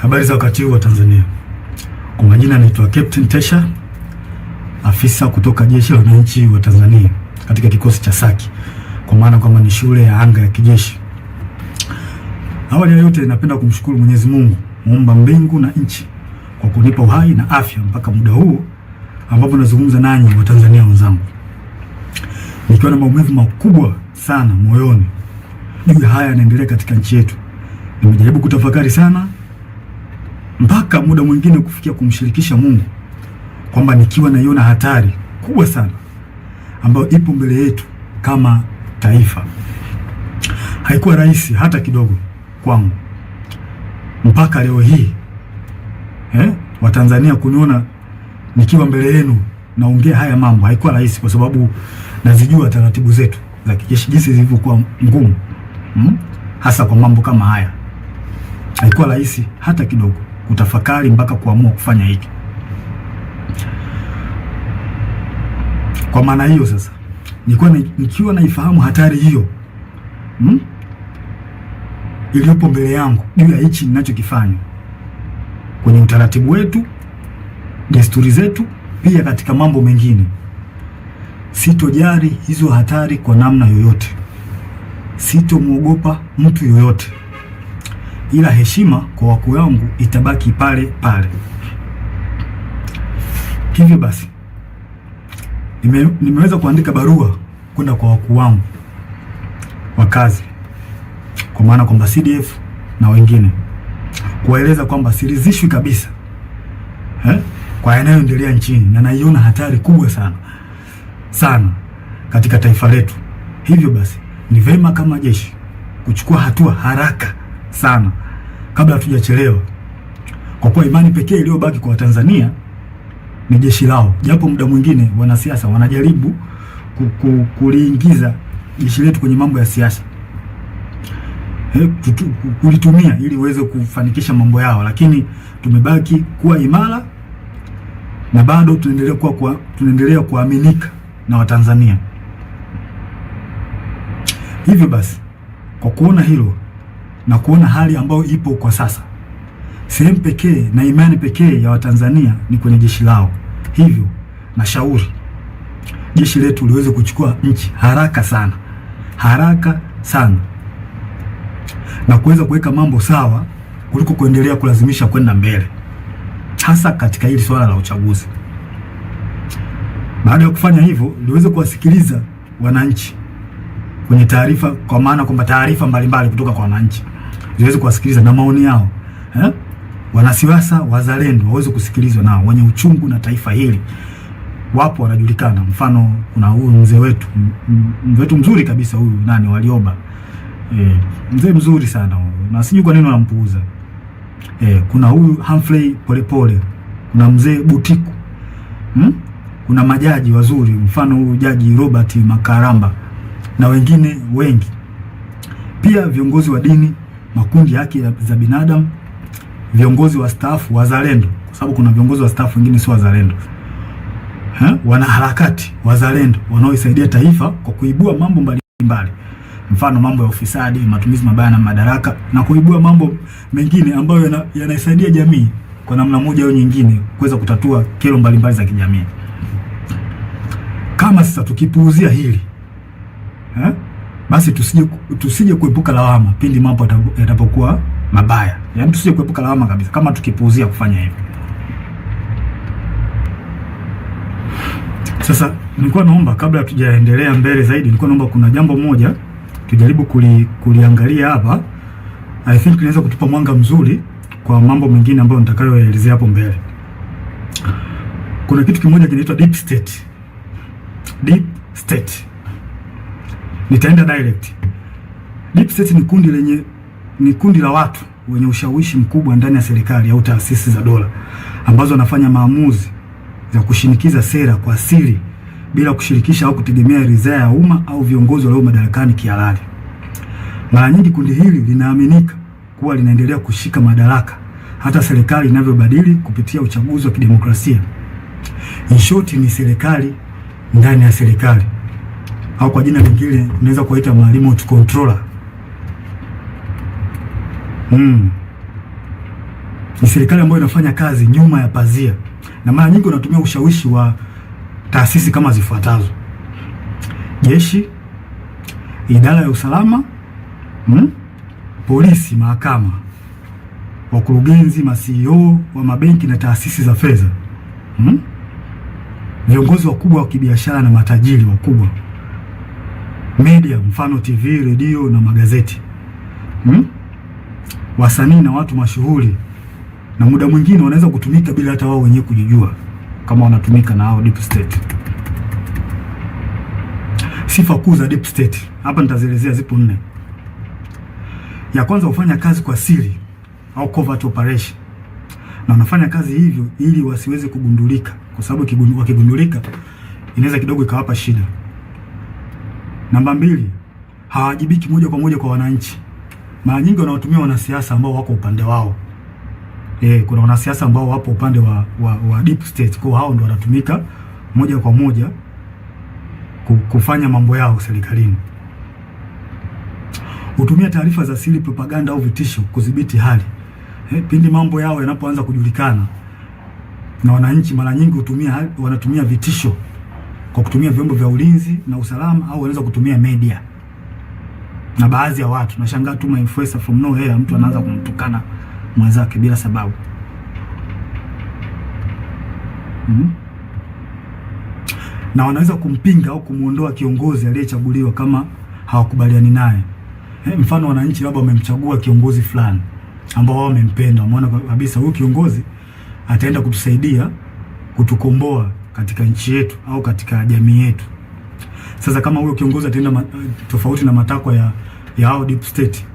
Habari za wakati huu wa Tanzania. Kwa majina naitwa Captain Tesha, afisa kutoka Jeshi la Wananchi wa Tanzania katika kikosi cha Saki, kwa maana kwamba ni shule ya anga ya kijeshi. Awali ya yote napenda kumshukuru Mwenyezi Mungu, muumba mbingu na nchi, kwa kunipa uhai na afya mpaka muda huu ambapo nazungumza nanyi wa Tanzania wenzangu. Nikiwa na maumivu makubwa sana moyoni juu ya haya yanaendelea katika nchi yetu. Nimejaribu kutafakari sana mpaka muda mwingine kufikia kumshirikisha Mungu kwamba nikiwa naiona hatari kubwa sana ambayo ipo mbele yetu kama taifa. Haikuwa rahisi hata kidogo kwangu mpaka leo hii Watanzania kuniona nikiwa mbele yenu naongea haya mambo. Haikuwa rahisi kwa sababu nazijua taratibu zetu za kijeshi jinsi zilivyokuwa ngumu, hasa kwa mambo kama haya. Haikuwa rahisi hata kidogo kutafakari mpaka kuamua kufanya hiki. Kwa maana hiyo sasa, nikiwa naifahamu hatari hiyo iliyopo mbele yangu juu ya hichi ninachokifanya kwenye utaratibu wetu, desturi zetu, pia katika mambo mengine, sitojali hizo hatari kwa namna yoyote. Sitomwogopa mtu yoyote, ila heshima kwa wakuu wangu itabaki pale pale. Hivyo basi nimeweza kuandika barua kwenda kwa wakuu wangu wa kazi, kwa maana kwamba CDF na wengine, kuwaeleza kwamba siridhishwi kabisa kwa yanayoendelea nchini na naiona hatari kubwa sana katika taifa letu. Hivyo basi ni vema kama jeshi kuchukua hatua haraka sana kabla hatujachelewa, kwa kuwa imani pekee iliyobaki kwa Watanzania ni jeshi lao. Japo muda mwingine wanasiasa wanajaribu kuliingiza jeshi letu kwenye mambo ya siasa, kulitumia ili uweze kufanikisha mambo yao, lakini tumebaki kuwa imara na bado tunaendelea kuaminika na Watanzania. Hivyo basi kwa kuona hilo na kuona hali ambayo ipo kwa sasa, sehemu pekee na imani pekee ya Watanzania ni kwenye jeshi lao. Hivyo nashauri jeshi letu liweze kuchukua nchi haraka sana na kuweza kuweka mambo sawa kuliko kuendelea kulazimisha kwenda mbele, hasa katika hili swala la uchaguzi. Baada ya kufanya hivyo, liweze kuwasikiliza wananchi kwenye taarifa, kwa maana kwamba taarifa mbalimbali kutoka kwa wananchi ziweze kuwasikiliza na maoni yao. Wanasiasa wazalendo waweze kusikilizwa nao, wenye uchungu na taifa hili wapo, wanajulikana. Mfano, kuna huyu mzee wetu mzuri kabisa, huyu Warioba, mzee mzuri sana huyu, na sijui kwa nini wanampuuza. Kuna huyu Humphrey Polepole, kuna mzee Butiku, kuna majaji wazuri, mfano huyu Jaji Robert Makaramba na wengine wengi. Pia viongozi wa dini, makundi ya haki za binadamu, viongozi wa stafu wazalendo, kwa sababu kuna viongozi wa stafu wengine sio wazalendo, wanaharakati wazalendo wanaoisaidia taifa kwa kuibua mambo mbalimbali, mfano mambo ya ufisadi, matumizi mabaya na madaraka, na kuibua mambo mengine ambayo yanaisaidia jamii kwa namna moja au nyingine kuweza kutatua kero mbalimbali za kijamii. Kama sasa tukipuuzia hili basi tusije kuepuka lawama pindi mambo yatapokuwa mabaya. Yaani tusije kuepuka lawama kabisa kama tukipuuzia kufanya hivyo. Sasa nilikuwa naomba, kabla tujaendelea mbele zaidi, nilikuwa naomba kuna jambo moja tujaribu kuliangalia hapa. I think linaweza kutupa mwanga mzuri kwa mambo mengine ambayo nitakayoelezea hapo mbele. Kuna kitu kimoja kinaitwa deep state. Deep state. Nitaenda direct. Deep state ni kundi la watu wenye ushawishi mkubwa ndani ya serikali au taasisi za dola, ambazo wanafanya maamuzi za kushinikiza sera kwa siri bila kushirikisha au kutegemea ridhaa ya umma au viongozi walio madarakani kihalali. Mara nyingi kundi hili linaaminika kuwa linaendelea kushika madaraka hata serikali inavyobadili kupitia uchaguzi wa kidemokrasia. In short, ni serikali ndani ya serikali, au kwa jina lingine unaweza kuita remote controller. Ni serikali ambayo inafanya kazi nyuma ya pazia, na mara nyingi wanatumia ushawishi wa taasisi kama zifuatazo: jeshi, idara ya usalama, polisi, mahakama, wakurugenzi, ma-CEO wa mabenki na taasisi za fedha, viongozi wakubwa wa kibiashara na matajiri wakubwa, media, mfano TV, redio na magazeti, wasanii na watu mashuhuri, na muda mwingine wanaweza kutumika bila hata wao wenyewe kujijua kama wanatumika na hao deep state. Sifa kuu za deep state hapa nitazielezea, zipo 4. Ya kwanza, hufanya kazi kwa siri au covert operation, na wanafanya kazi hivyo ili wasiweze kugundulika, kwa sababu wakigundulika inaweza kidogo ikawapa shida. Namba 2, hawajibiki moja kwa moja kwa wananchi. Mara nyingi wanawatumia wanasiasa ambao wako upande wao. Kuna wanasiasa ambao wapo upande wa deep state, kwa hao ndio wanatumika moja kwa moja kufanya mambo yao serikalini. Hutumia taarifa za siri, propaganda au vitisho kudhibiti hali. Pindi mambo yao yanapoanza kujulikana na wananchi, mara nyingi wanatumia vitisho kwa kutumia vyombo vya ulinzi na usalama, au wanaweza kutumia media na baadhi ya watu. Nashangaa tu influencer from nowhere, mtu anaanza kumtukana mwenzake bila sababu. Na wanaweza kumpinga au kumuondoa kiongozi aliyechaguliwa kama hawakubaliani naye. Mfano, wananchi labda wamemchagua kiongozi fulani ambao wao wamempenda, wameona kabisa huyu kiongozi ataenda kutusaidia kutukomboa katika nchi yetu au katika jamii yetu. Sasa kama huyo kiongozi ataenda tofauti na matakwa ya hao deep state,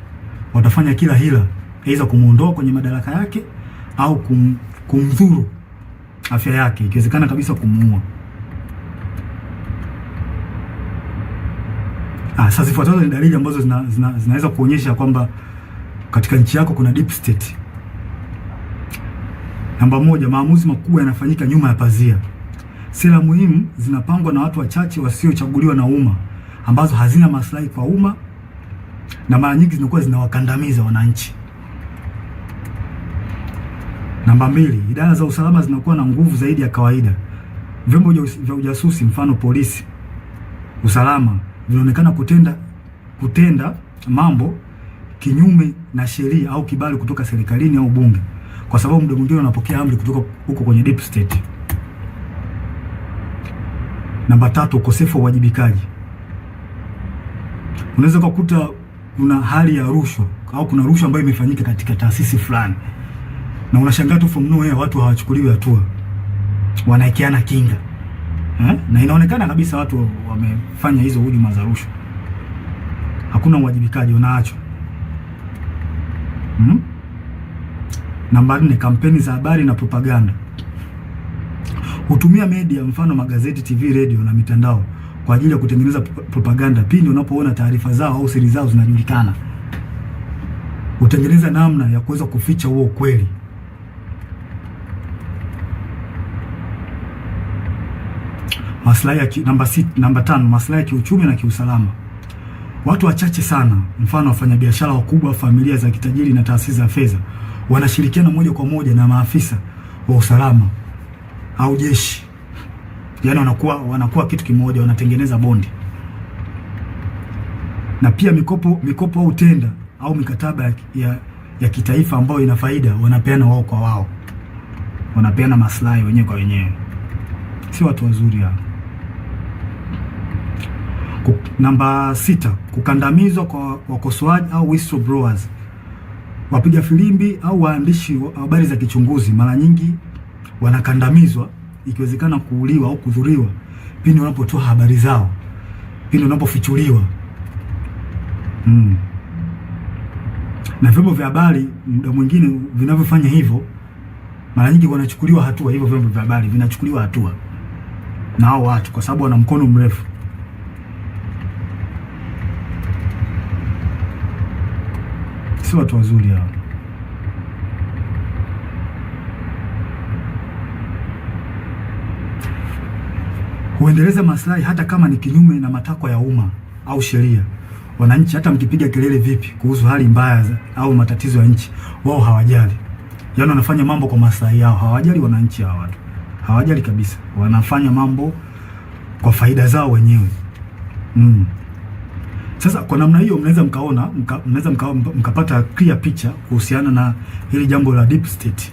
watafanya kila hila aidha kumuondoa kwenye madaraka yake au kumdhuru afya yake, ikiwezekana kabisa kumuua. Sasa zifuatazo ni dalili ambazo zinaweza kuonyesha kwamba katika nchi yako kuna deep state. Namba 1, maamuzi makubwa yanafanyika nyuma ya pazia. Sera muhimu zinapangwa na watu wachache wasiochaguliwa na umma, ambazo hazina maslahi kwa umma na mara nyingi zinakuwa zinawakandamiza wananchi. Namba 2, idara za usalama zinakuwa na nguvu zaidi ya kawaida. Vyombo vya ujasusi, mfano polisi, usalama, vinaonekana kutenda mambo kinyume na sheria au kibali kutoka serikalini au bunge, kwa sababu muda mwingine wanapokea amri kutoka huko kwenye deep state. Namba 3, ukosefu wa uwajibikaji. Unaweza kukuta kuna hali ya rushwa au kuna rushwa ambayo imefanyika katika taasisi fulani, na unashangaa tu from nowhere watu hawachukuliwi hatua, wanaekeana kinga. Na inaonekana kabisa watu wamefanya hizo hujuma za rushwa, hakuna uwajibikaji, unaachwa. Namba 4, kampeni za habari na propaganda. Hutumia media, mfano magazeti, TV, radio na mitandao kwa ajili ya kutengeneza propaganda pindi unapoona taarifa zao au siri zao zinajulikana. Hutengeneza namna ya kuweza kuficha huo ukweli. Namba 5, maslahi ya kiuchumi na kiusalama. Watu wachache sana, mfano wafanyabiashara wakubwa, familia za kitajiri na taasisi za fedha, wanashirikiana moja kwa moja na maafisa wa usalama au jeshi. Yaani wanakuwa kitu kimoja, wanatengeneza bondi. Na pia mikopo au tenda au mikataba ya kitaifa ambayo ina faida, wanapeana wao kwa wao, wanapeana maslahi wenyewe kwa wenyewe. Si watu wazuri hao. Namba 6, kukandamizwa kwa wakosoaji au whistleblowers. Wapiga filimbi au waandishi wa habari za kichunguzi mara nyingi wanakandamizwa, ikiwezekana kuuliwa au kudhuriwa pindi wanapotoa habari zao, pindi wanapofichuliwa. Na vyombo vya habari muda mwingine vinavyofanya hivyo mara nyingi wanachukuliwa hatua. Hivyo vyombo vya habari vinachukuliwa hatua na hao watu kwa sababu wana mkono mrefu. Si watu wazuri hao. Huendeleza maslahi hata kama ni kinyume na matakwa ya umma au sheria. Wananchi hata mkipiga kelele vipi kuhusu hali mbaya au matatizo ya nchi, wao hawajali. Yaani wanafanya mambo kwa maslahi yao, hawajali wananchi hawa watu. Hawajali kabisa. Wanafanya mambo kwa faida zao wenyewe. Sasa kwa namna hiyo mnaweza mkapata clear picture kuhusiana na hili jambo la deep state.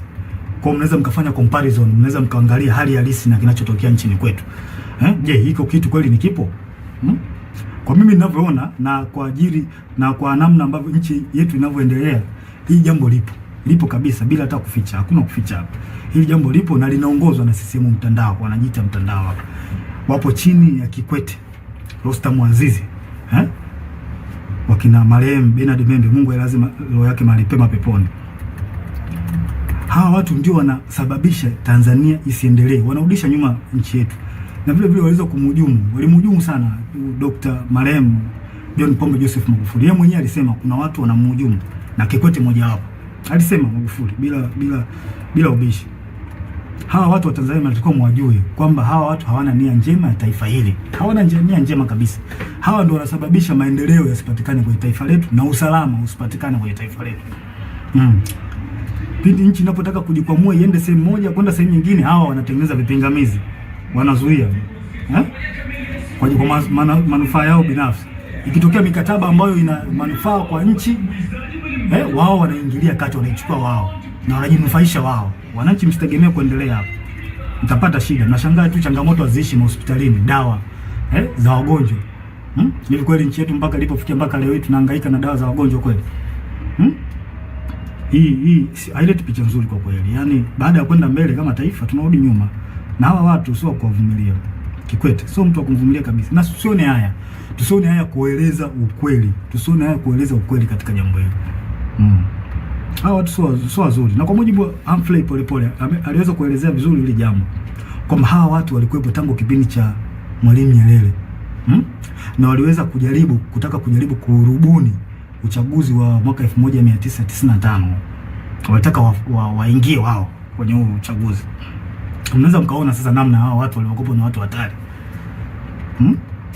Kwa mnaweza mkafanya comparison, mnaweza mkaangalia hali halisi na kinachotokea nchini kwetu. Je, hiko kitu kweli ni kipo? Kwa mimi ninavyoona na kwa ajili na kwa namna ambavyo nchi yetu inavyoendelea, hii jambo lipo kabisa bila hata kuficha. Hakuna kuficha hapa. Hili jambo lipo na linaongozwa na CCM mtandao, wanajiita mtandao hapa. Wapo chini ya Kikwete, Rostam Azizi, wakina marehemu Bernard Membe, Mungu lazima roho yake mahali pema peponi. Hawa watu ndio wanasababisha Tanzania isiendelee, wanarudisha nyuma nchi yetu. Na vile vile waliweza walimhujumu sana Dr. marehemu John Pombe Joseph Magufuli. Yeye mwenyewe alisema kuna watu wanamhujumu na Kikwete mmoja wapo. Alisema Magufuli bila ubishi. Hawa watu wa Tanzania wanatakiwa mwajue kwamba hawa watu hawana nia njema ya taifa hili. Hawana nia njema kabisa. Hawa ndio wanasababisha maendeleo yasipatikane kwenye taifa letu na usalama usipatikane kwenye taifa letu. Pindi nchi inapotaka kujikwamua iende sehemu moja kwenda sehemu nyingine, hawa wanatengeneza vipingamizi. Wanazuia. Kwa manufaa yao binafsi. Ikitokea mikataba ambayo ina manufaa kwa nchi, wao wanaingilia kati, wanaichukua wao na wanajinufaisha wao. Wananchi msitegemee kuendelea hapo. Mtapata shida. Nashangaa tu changamoto haziishi hospitalini, dawa za wagonjwa. Hivi kweli nchi yetu mpaka ilipofikia mpaka leo hii tunahangaika na dawa za wagonjwa kweli? Hii haileti picha nzuri kwa kweli. Yaani baada ya kwenda mbele kama taifa tunarudi nyuma. Na hawa watu sio kuwavumilia. Kikwete sio mtu wa kumvumilia kabisa. Na tusione haya kueleza ukweli. Tusione haya kueleza ukweli katika jambo hili. Hawa watu sio wazuri. Na kwa mujibu wa Humphrey Polepole aliweza kuelezea vizuri hili jambo. Kwamba hawa watu walikuwepo tangu kipindi cha Mwalimu Nyerere. Na waliweza kutaka kujaribu kurubuni uchaguzi wa mwaka 1995. Walitaka waingie wao kwenye huo uchaguzi. Mnaweza mkaona sasa namna hawa watu waliokopo na watu hatari.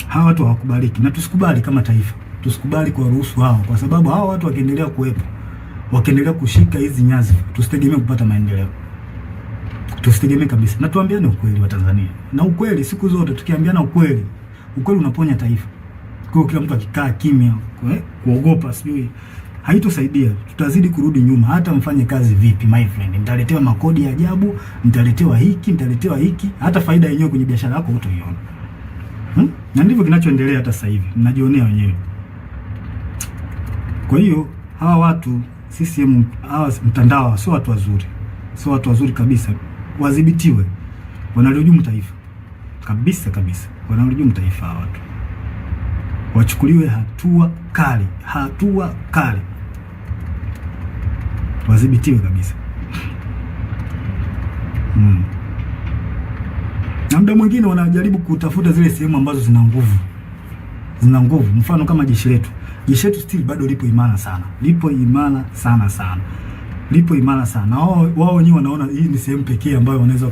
Hawa watu hawakubaliki na tusikubali kama taifa. Tusikubali kwa ruhusu hao, kwa sababu hawa watu wakiendelea kuwepo, wakiendelea kushika hizi nyazi, tusitegemee kupata maendeleo. Tusitegemee kabisa. Na tuambiane ukweli wa Tanzania. Na ukweli siku zote tukiambiana ukweli unaponya taifa. Kwa kila mtu akikaa kimya, kuogopa sijui haitosaidia. Tutazidi kurudi nyuma. Hata mfanye kazi vipi my friend, mtaletewa makodi ya ajabu, mtaletewa hiki, hata faida yenyewe kwenye biashara yako hutaiona. Na ndivyo kinachoendelea hata sasa hivi. Mnajionea wenyewe. Kwa hiyo hawa watu CCM, hawa mtandao sio watu wazuri. Sio watu wazuri kabisa. Wadhibitiwe. Wanalihujumu taifa. Kabisa. Wanalihujumu taifa hawa watu. Wachukuliwe hatua kali. Wadhibitiwe kabisa. Na muda mwingine wanajaribu kutafuta zile sehemu ambazo zina nguvu. Mfano kama jeshi letu still bado lipo imara sana. Lipo imara sana. Wao wenyewe wanaona hii ni sehemu pekee ambayo wanaweza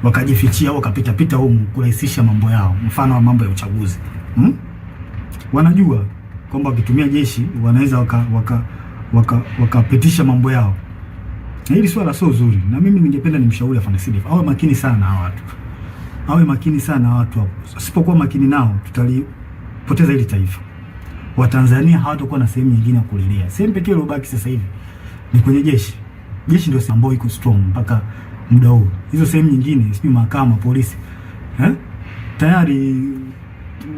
wakajifichia au wakapita huko kurahisisha mambo yao. Mfano wa mambo ya uchaguzi. Wanajua kwamba wakitumia jeshi wanaweza wakapitisha mambo yao. Na hili swala sio zuri. Na mimi ningependa nimshauri afande Sidif awe makini sana hawa watu. Hapo. Asipokuwa makini nao tutalipoteza hili taifa. Watanzania hawatakuwa na sehemu nyingine ya kulilia. Sehemu pekee iliyobaki sasa hivi ni kwenye jeshi. Jeshi ndio sehemu ambayo iko strong mpaka muda huu. Hizo sehemu nyingine, sijui mahakama, polisi, tayari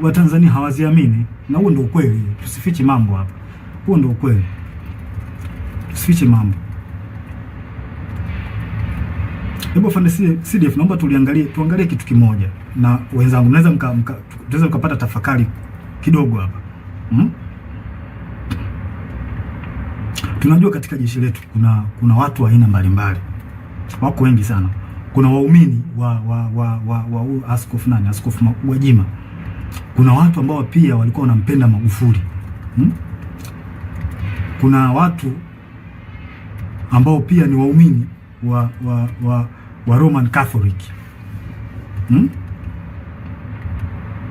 Watanzania hawaziamini. Na huo ndio ukweli. Tusifiche mambo hapa. Huo ndio ukweli. Tusifiche mambo. Hebu afande CDF, naomba tuangalie kitu kimoja na wenzangu. Tunaweza mkapata tafakari kidogo hapa. Tunajua katika jeshi letu kuna watu wa aina mbalimbali. Wako wengi sana. Kuna waumini wa Askofu Gwajima. Kuna watu ambao pia walikuwa wanampenda Magufuli. Kuna watu ambao pia ni waumini wa Roman Catholic.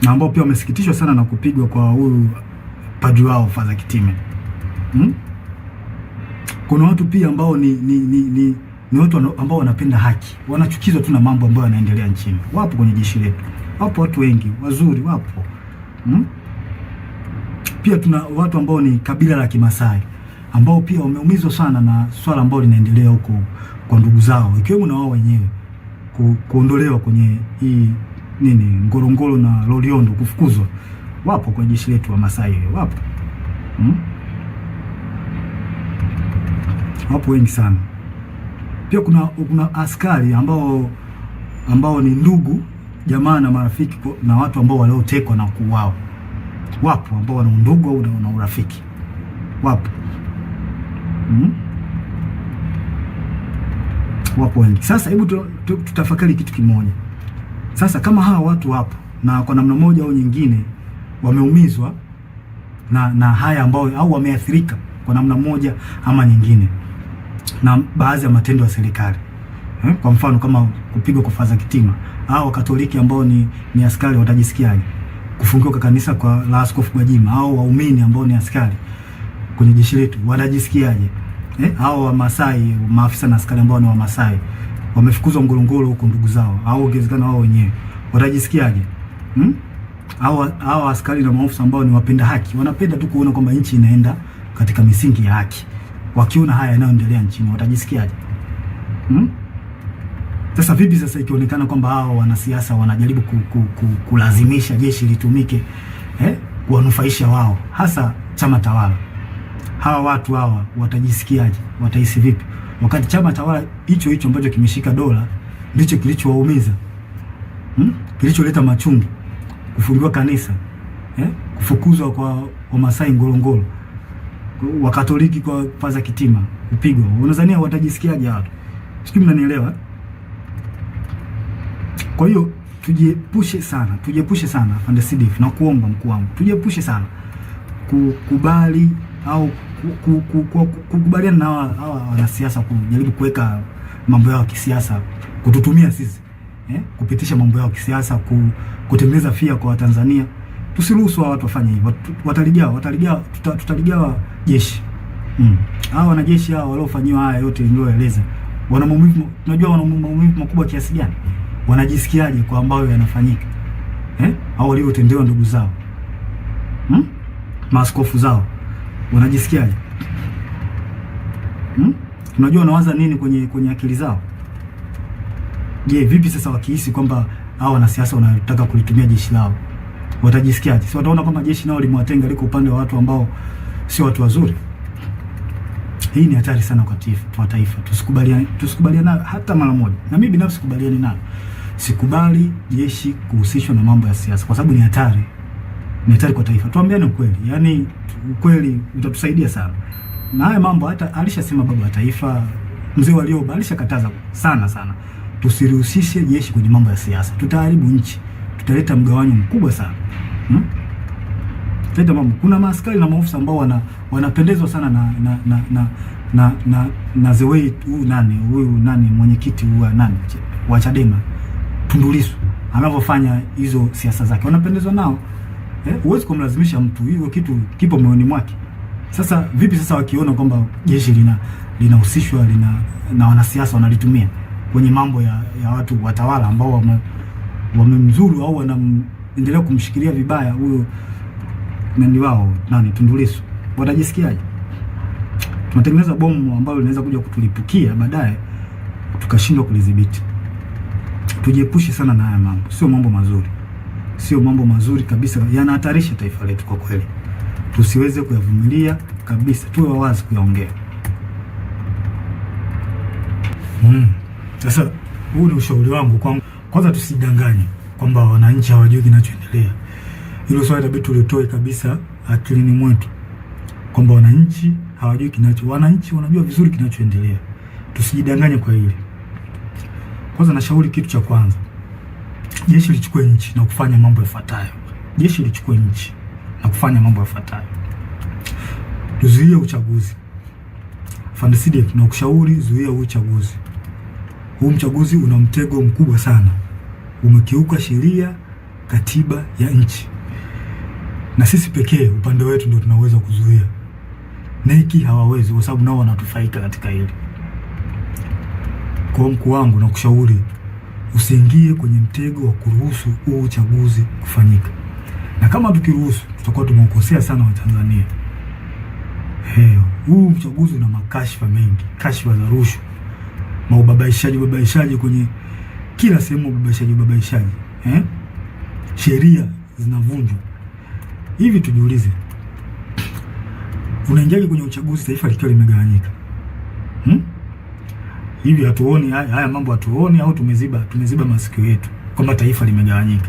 Na ambao pia wamesikitishwa sana na kupigwa kwa huyu padri wao Father Kitime. Kuna watu pia ambao ni watu ambao wanapenda haki, wanachukizwa tu na mambo ambayo yanaendelea nchini. Wapo kwenye jeshi letu, wapo watu wengi wazuri, wapo Pia tuna watu ambao ni kabila la Kimasai ambao pia wameumizwa sana na swala ambalo linaendelea huko kwa ndugu zao, ikiwemo na wao wenyewe kuondolewa kwenye hii Ngorongoro na Loliondo, kufukuzwa. Wapo kwenye jeshi letu wa Masai, wapo wapo wengi sana. Pia kuna askari ambao ni ndugu jamaa na marafiki na watu ambao waliotekwa na kuuawa. Wapo ambao wana undugu au na urafiki, wapo wapo wengi. Sasa hebu tutafakari kitu kimoja. Sasa kama hawa watu wapo na kwa namna moja au nyingine wameumizwa na haya ambao au wameathirika kwa namna moja ama nyingine na baadhi ya matendo ya serikali, kwa mfano kama kupigwa kwa Father Kitima, au Wakatoliki ambao ni askari watajisikiaje? Kufungiwa kwa kanisa kwa la Askofu Gwajima, au waumini ambao ni askari kwenye jeshi letu wanajisikiaje? Au Wamasai, maafisa na askari ambao ni Wamasai wamefukuzwa Ngorongoro huko ndugu zao, au ongezekana wao wenyewe watajisikiaje? Au askari na maafisa ambao ni wapenda haki, wanapenda tu kuona kwamba nchi inaenda katika misingi ya haki, wakiona haya yanayoendelea nchini watajisikiaje? Sasa vipi sasa ikionekana kwamba hao wanasiasa wanajaribu kulazimisha jeshi litumike kuwanufaisha wao, hasa chama tawala? Hawa watu hawa watajisikiaje? Watahisi vipi wakati chama tawala hicho ambacho kimeshika dola ndicho kilichowaumiza, kilicholeta machungu, kufungiwa kanisa, kufukuzwa kwa Wamasai Ngorongoro, Wakatoliki kwa Father Kitima kupigwa? Unadhania watajisikiaje watu? Sijui mnanielewa. Kwa hiyo tujiepushe sana Afande CDF, na kuomba mkuu wangu, tujiepushe sana kukubali au kukubaliana na hawa wanasiasa kujaribu kuweka mambo yao ya kisiasa, kututumia sisi kupitisha mambo yao ya kisiasa, kutengeneza fia kwa Watanzania. Tusiruhusu hao watu wafanye hivyo. Tutaligawa jeshi. Hao wanajeshi hao waliofanyiwa haya yote nilioeleza, wana maumivu. Tunajua wana maumivu makubwa kiasi gani, wanajisikiaje kwa ambayo yanafanyika au waliotendewa ndugu zao, maaskofu zao, wanajisikiaje? Tunajua wanawaza nini kwenye akili zao. Je, vipi sasa wakihisi kwamba hao wanasiasa wanataka kulitumia jeshi lao, watajisikiaje? Si wataona kwamba jeshi nao limewatenga, liko upande wa watu ambao sio watu wazuri? Hii ni hatari sana kwa taifa. Tusikubaliane hata mara moja. Na mimi binafsi sikubaliani nayo. Sikubali jeshi kuhusishwa na mambo ya siasa, kwa sababu ni hatari. Ni hatari kwa taifa. Tuambiane ukweli. Yaani ukweli utatusaidia sana. Na haya mambo hata alishasema baba wa taifa Mzee Warioba, alishakataza sana. Tusirihusishe jeshi kwenye mambo ya siasa. Tutaharibu nchi. Tutaleta mgawanyo mkubwa sana. Teta mambo. Kuna maaskari na maofisa ambao wanapendezwa sana na the way huyu mwenyekiti wa Chadema Tundu Lissu anavyofanya hizo siasa zake, wanapendezwa nao. Huwezi kumlazimisha mtu, hivyo kitu kipo moyoni mwake. Sasa vipi sasa wakiona kwamba jeshi linahusishwa na wanasiasa wanalitumia kwenye mambo ya watu watawala ambao wamemzuru au wanaendelea kumshikilia vibaya huyo wao Tundu Lissu, watajisikiaje? Tunatengeneza bomu ambalo linaweza kuja kutulipukia baadaye tukashindwa kulidhibiti. Tujiepushe sana na haya mambo, sio mambo mazuri kabisa, yanahatarisha taifa letu kwa kweli. Tusiweze kuyavumilia kabisa, tuwe wazi kuyaongea. Sasa huu ni ushauri wangu kwanza, tusidanganye kwamba wananchi hawajui kinachoendelea. Hilo swali inabidi tulitoe kabisa akilini mwetu kwamba wananchi hawajui wananchi wanajua vizuri kinachoendelea. Tusijidanganye kwa hili. Kwanza nashauri kitu cha kwanza, jeshi lichukue nchi na kufanya mambo yafuatayo. Tuzuie uchaguzi. Afande CDF na kushauri, zuia uchaguzi. Huu mchaguzi una mtego mkubwa sana. Umekiuka sheria, katiba ya nchi. Na sisi pekee upande wetu ndio tunaweza kuzuia. NEC hawawezi, kwa sababu nao wanatufaika katika hili. Kwa mkuu wangu, na kushauri usiingie kwenye mtego wa kuruhusu huu uchaguzi kufanyika, na kama tukiruhusu tutakuwa tumeukosea sana Watanzania. Huu uchaguzi una makashfa mengi, kashfa za rushwa, ubabaishaji kwenye kila sehemu, ubabaishaji. Sheria zinavunjwa. Hivi tujiulize, unaingiaje kwenye uchaguzi taifa likiwa limegawanyika? Hivi hatuoni haya mambo? Hatuoni au tumeziba masikio yetu kwamba taifa limegawanyika?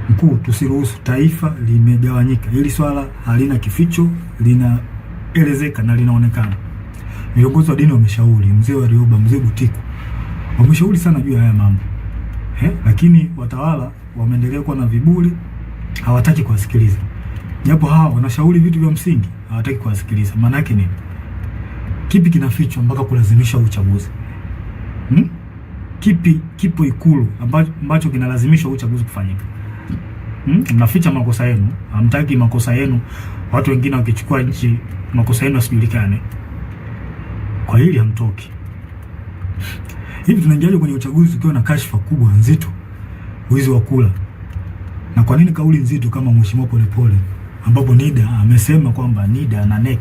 Mkuu, tusiruhusu taifa limegawanyika. Hili swala halina kificho, linaelezeka na linaonekana. Viongozi wa dini wameshauri, mzee Warioba, mzee Butiku wameshauri sana juu ya haya mambo. Lakini watawala wameendelea kuwa na viburi, hawataki kuwasikiliza. Japo hawa wanashauri vitu vya msingi, hawataki kuwasikiliza. Maana yake nini? Kipi kinafichwa mpaka kulazimisha uchaguzi? Kipo Ikulu ambacho kinalazimisha uchaguzi kufanyika? Mnaficha makosa yenu, hamtaki makosa yenu watu wengine wakichukua nchi makosa yenu yasijulikane. Kwa hili hamtoki. Hivi tunaingiaje kwenye uchaguzi tukiwa na kashfa kubwa nzito, wizi wa kula? Na kwa nini kauli nzito kama Mheshimiwa Polepole, ambapo NIDA amesema kwamba NIDA na NEC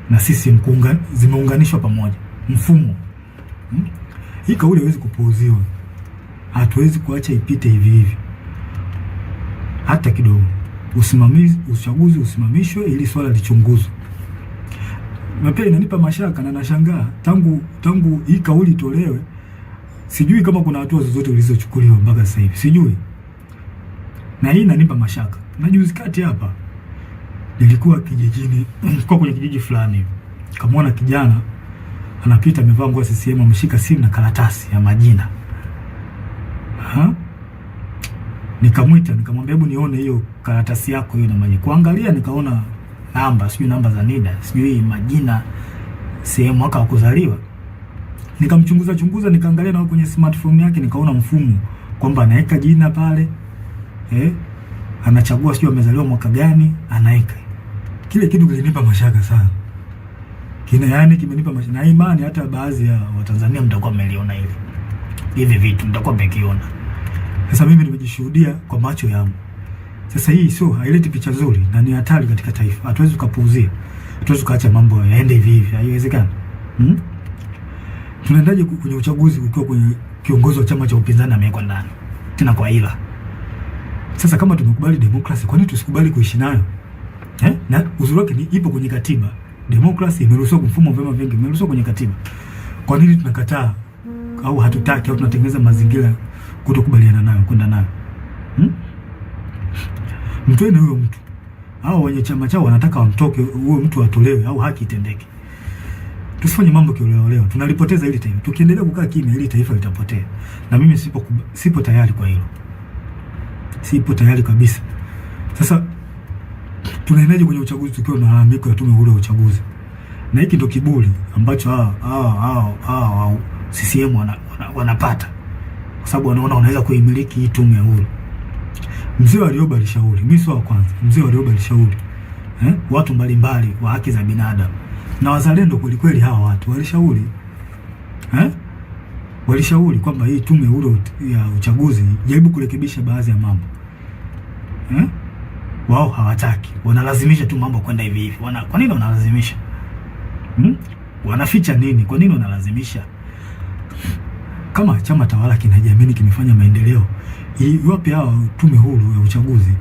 na sisi zimeunganishwa pamoja mfumo? Hii kauli haiwezi kupuuziwa. Hatuwezi kuacha ipite hivi hivi hata kidogo. Uchaguzi usimamishwe ili swala lichunguzwe. Na pia inanipa mashaka na nashangaa, tangu hii kauli itolewe, sijui kama kuna hatua zozote zilizochukuliwa mpaka sasa hivi, sijui. Na hii inanipa mashaka. Na juzi kati hapa nilikuwa kijijini, kwa kwenye kijiji fulani hivi, kamwona kijana anapita amevaa nguo ya CCM, ameshika simu na karatasi ya majina. Nikamwita, nikamwambia hebu nione hiyo karatasi yako hiyo na majina. Kuangalia nikaona namba za NIDA, sijui majina, sehemu, mwaka wa kuzaliwa. Nikamchunguza, nikaangalia na kwenye smartphone yake nikaona mfumo kwamba anaweka jina pale. Anachagua sijui amezaliwa mwaka gani, anaweka. Kile kitu kilinipa mashaka sana. Kimenipa mashaka. Na imani hata baadhi ya Watanzania mtakuwa mmeliona hivi vitu, mtakuwa mmekiona. Sasa mimi nimejishuhudia kwa macho yangu. Sasa hii haileti picha nzuri na ni hatari katika taifa. Hatuwezi kupuuzia. Hatuwezi kuacha mambo yaende hivi. Haiwezekani. Tunaendaje kwenye uchaguzi ukiwa kwenye kiongozi wa chama cha upinzani amewekwa ndani? Tena kwa ila. Sasa kama tumekubali demokrasi, kwa nini tusikubali kuishi nayo? Na uzuri wake ni ipo kwenye katiba. Demokrasi imeruhusiwa, mfumo wa vyama vingi imeruhusiwa kwenye katiba. Kwa nini tunakataa au hatutaki au tunatengeneza mazingira kutokubaliana nayo, kwenda nayo? Mtoeni huyo mtu. Hao wenye chama chao wanataka wamtoke, huyo mtu atolewe au haki itendeke. Tusifanye mambo kioleo. Tunalipoteza hili taifa. Tukiendelea kukaa kimya, hili taifa litapotea. Na mimi sipo tayari kwa hilo. Sipo tayari kabisa. Sasa tunaendaje kwenye uchaguzi tukiwa na malalamiko ya tume huru ya uchaguzi? Na hiki ndio kiburi ambacho CCM wanapata. Kwa sababu wanaona wanaweza kuimiliki hii tume huru. Mzee Warioba alishauri, mimi sio wa kwanza. Mzee Warioba alishauri watu mbalimbali wa haki za binadamu na wazalendo kweli hawa watu walishauri kwamba hii tume huru ya uchaguzi jaribu kurekebisha baadhi ya mambo. Wao hawataki, wanalazimisha tu mambo kwenda hivi hivi. Kwa nini wanalazimisha? Wanaficha nini? Kwa nini wanalazimisha? Kama chama tawala kinajiamini kimefanya maendeleo, wapi hawa tume huru ya uchaguzi?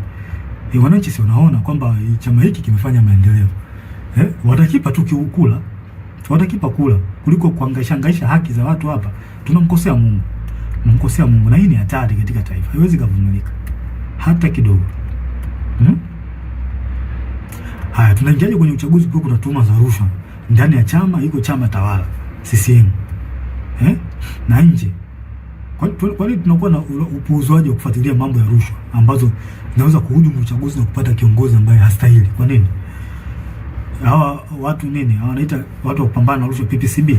Wananchi si wanaona kwamba chama hiki kimefanya maendeleo? Watakipa tu kiukula, watakipa kula kuliko kuhangaisha haki za watu hapa. Tunamkosea Mungu, na hii ni hatari katika taifa. Haiwezi kuvumilika hata kidogo. Haya, tunaingiaje kwenye uchaguzi kwa kuna tuhuma za rushwa ndani ya chama, iko chama tawala CCM na nje? Kwa nini tunakuwa na upuuzwaji wa kufuatilia mambo ya rushwa ambazo zinaweza kuhujumu uchaguzi na kupata kiongozi ambaye hastahili? Kwa nini? Hawa watu nini? Wanaita watu wa kupambana na rushwa PPCB.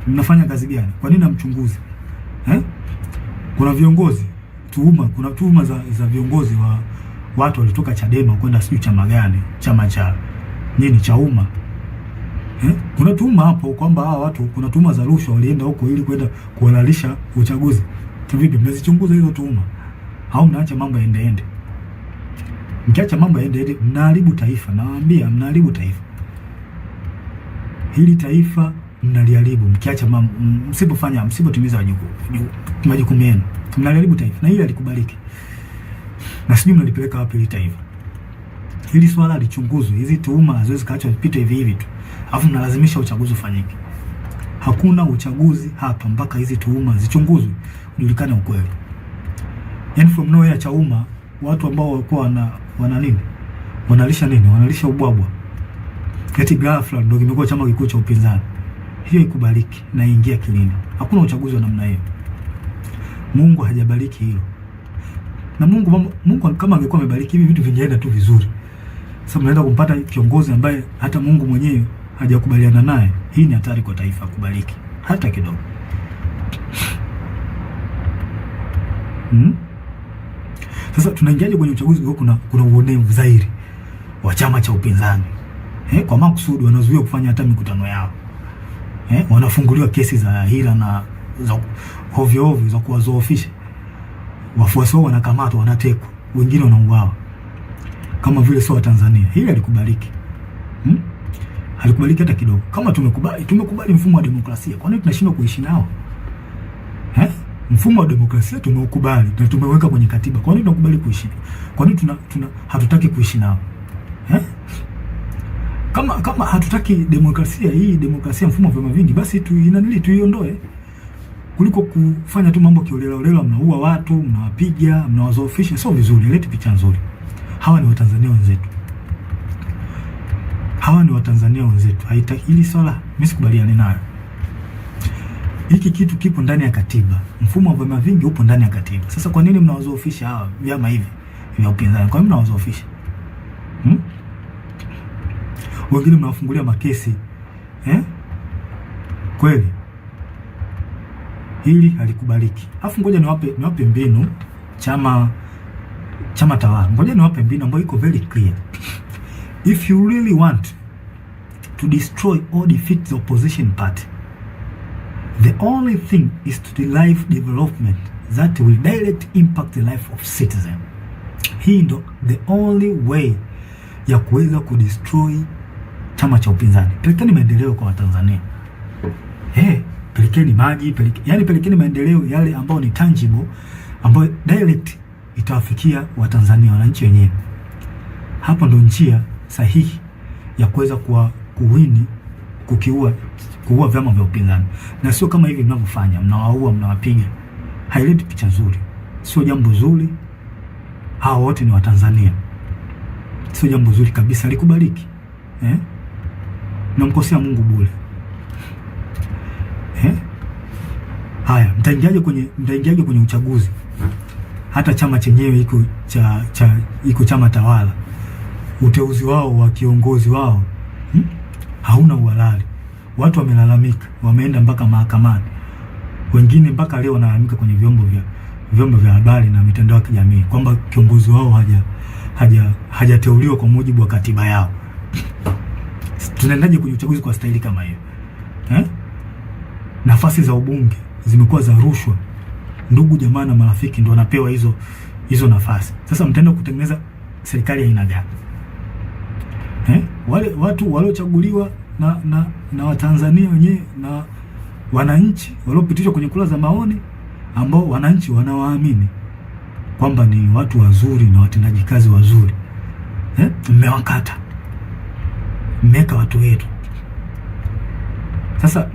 Mnafanya kazi gani? Kwa nini namchunguzi? Kuna viongozi kuna tuhuma za viongozi watu walitoka Chadema kwenda sijui chama gani, chama cha nini, cha umma. Kuna tuhuma hapo kwamba hawa watu, kuna tuhuma za rushwa, walienda huko ili kwenda kuhalalisha uchaguzi. Vipi, mnazichunguza hizo tuhuma au mnaacha mambo yaende? Mkiacha mambo yaende, mnaharibu taifa. Nawaambia, mnaharibu taifa. Hili taifa mnaliharibu mkiacha mambo, msipotimiza majukumu yenu, mnaliharibu taifa, na hili halikubaliki. Na sijui mnalipeleka wapi hili taifa. Hili swala lichunguzwe. Hizi tuhuma haziwezi kaachwa zipite hivi hivi tu, alafu mnalazimisha uchaguzi ufanyike. Hakuna uchaguzi hapa mpaka hizi tuhuma zichunguzwe, ujulikane ukweli. Yani from nowhere cha umma, watu ambao walikuwa wana nini, wanalisha ubwabwa, eti ghafla ndio kimekuwa chama kikuu cha upinzani. Hiyo ikubaliki na ingia kilini. Hakuna uchaguzi wa namna hiyo. Mungu hajabariki hilo. Na Mungu kama angekuwa amebariki hivi vitu vingeenda tu vizuri. Sasa mnaenda kumpata kiongozi ambaye hata Mungu mwenyewe hajakubaliana naye. Hii ni hatari kwa taifa kubariki hata kidogo. Sasa tunaingiaje kwenye uchaguzi kwa kuna uonevu zaidi wa chama cha upinzani? Kwa makusudi wanazuia kufanya hata mikutano yao. Wanafunguliwa kesi za hila na za ovyo za kuwazoofisha. Wafuasi wao wanakamatwa, wanatekwa, wengine wanauawa. Kama vile sio wa Tanzania. Hili halikubaliki. Halikubaliki hata kidogo. Kama tumekubali mfumo wa demokrasia, kwa nini tunashindwa kuishi nao? Mfumo wa demokrasia tumeukubali na tumeweka kwenye katiba. Kwa nini tunakubali kuishi? Kwa nini hatutaki kuishi nao? Kama hatutaki demokrasia hii, demokrasia mfumo wa vyama vingi, basi tuiondoe, kuliko kufanya tu mambo kiolela, mnaua watu, mnawapiga, mnawazoofisha. Sio vizuri, leti picha nzuri. Hawa ni Watanzania wenzetu. Haitaki hili swala, mimi sikubaliani nayo. Hiki kitu kipo ndani ya katiba. Mfumo wa vyama vingi upo ndani ya katiba. Sasa kwa nini mnawazoofisha hawa vyama hivi vya upinzani? Kwa nini mnawazoofisha? Wengine mnawafungulia makesi. Kweli hili halikubaliki. Afu ngoja niwape mbinu chama tawala. Ngoja niwape mbinu ambayo iko very clear. If you really want to destroy or defeat the opposition party, the only thing is to derive development that will direct impact the life of citizen. Hii ndo the only way ya kuweza kudestroy chama cha upinzani. Pelekeni maendeleo kwa Watanzania. Pelekeni maji, pelekeni maendeleo yale ambayo ni tangible, ambayo direct itawafikia Watanzania, wananchi wenyewe. Hapo ndo njia sahihi ya kuweza kuua vyama vya upinzani. Na sio kama hivi mnavyofanya, mnawaua, mnawapiga. Haileti picha nzuri. Sio jambo zuri. Hawa wote ni Watanzania. Sio jambo zuri kabisa, likubaliki. Namkosea Mungu bure. Haya, mtaingiaje kwenye uchaguzi? Hata chama chenyewe iko chama tawala. Uteuzi wao wa kiongozi wao hauna uhalali. Watu wamelalamika, wameenda mpaka mahakamani. Wengine mpaka leo wanalalamika kwenye vyombo vya habari na mitandao ya kijamii kwamba kiongozi wao hajateuliwa kwa mujibu wa katiba yao. Tunaendaje kwenye uchaguzi kwa staili kama hiyo? Nafasi za ubunge zimekuwa za rushwa. Ndugu jamaa na marafiki ndio wanapewa hizo nafasi. Sasa mtaenda kutengeneza serikali ya aina gani? Wale watu waliochaguliwa na Watanzania wenyewe na wananchi waliopitishwa kwenye kura za maoni, ambao wananchi wanawaamini kwamba ni watu wazuri na watendaji kazi wazuri, mmewakata, mmeka watu wetu. Sasa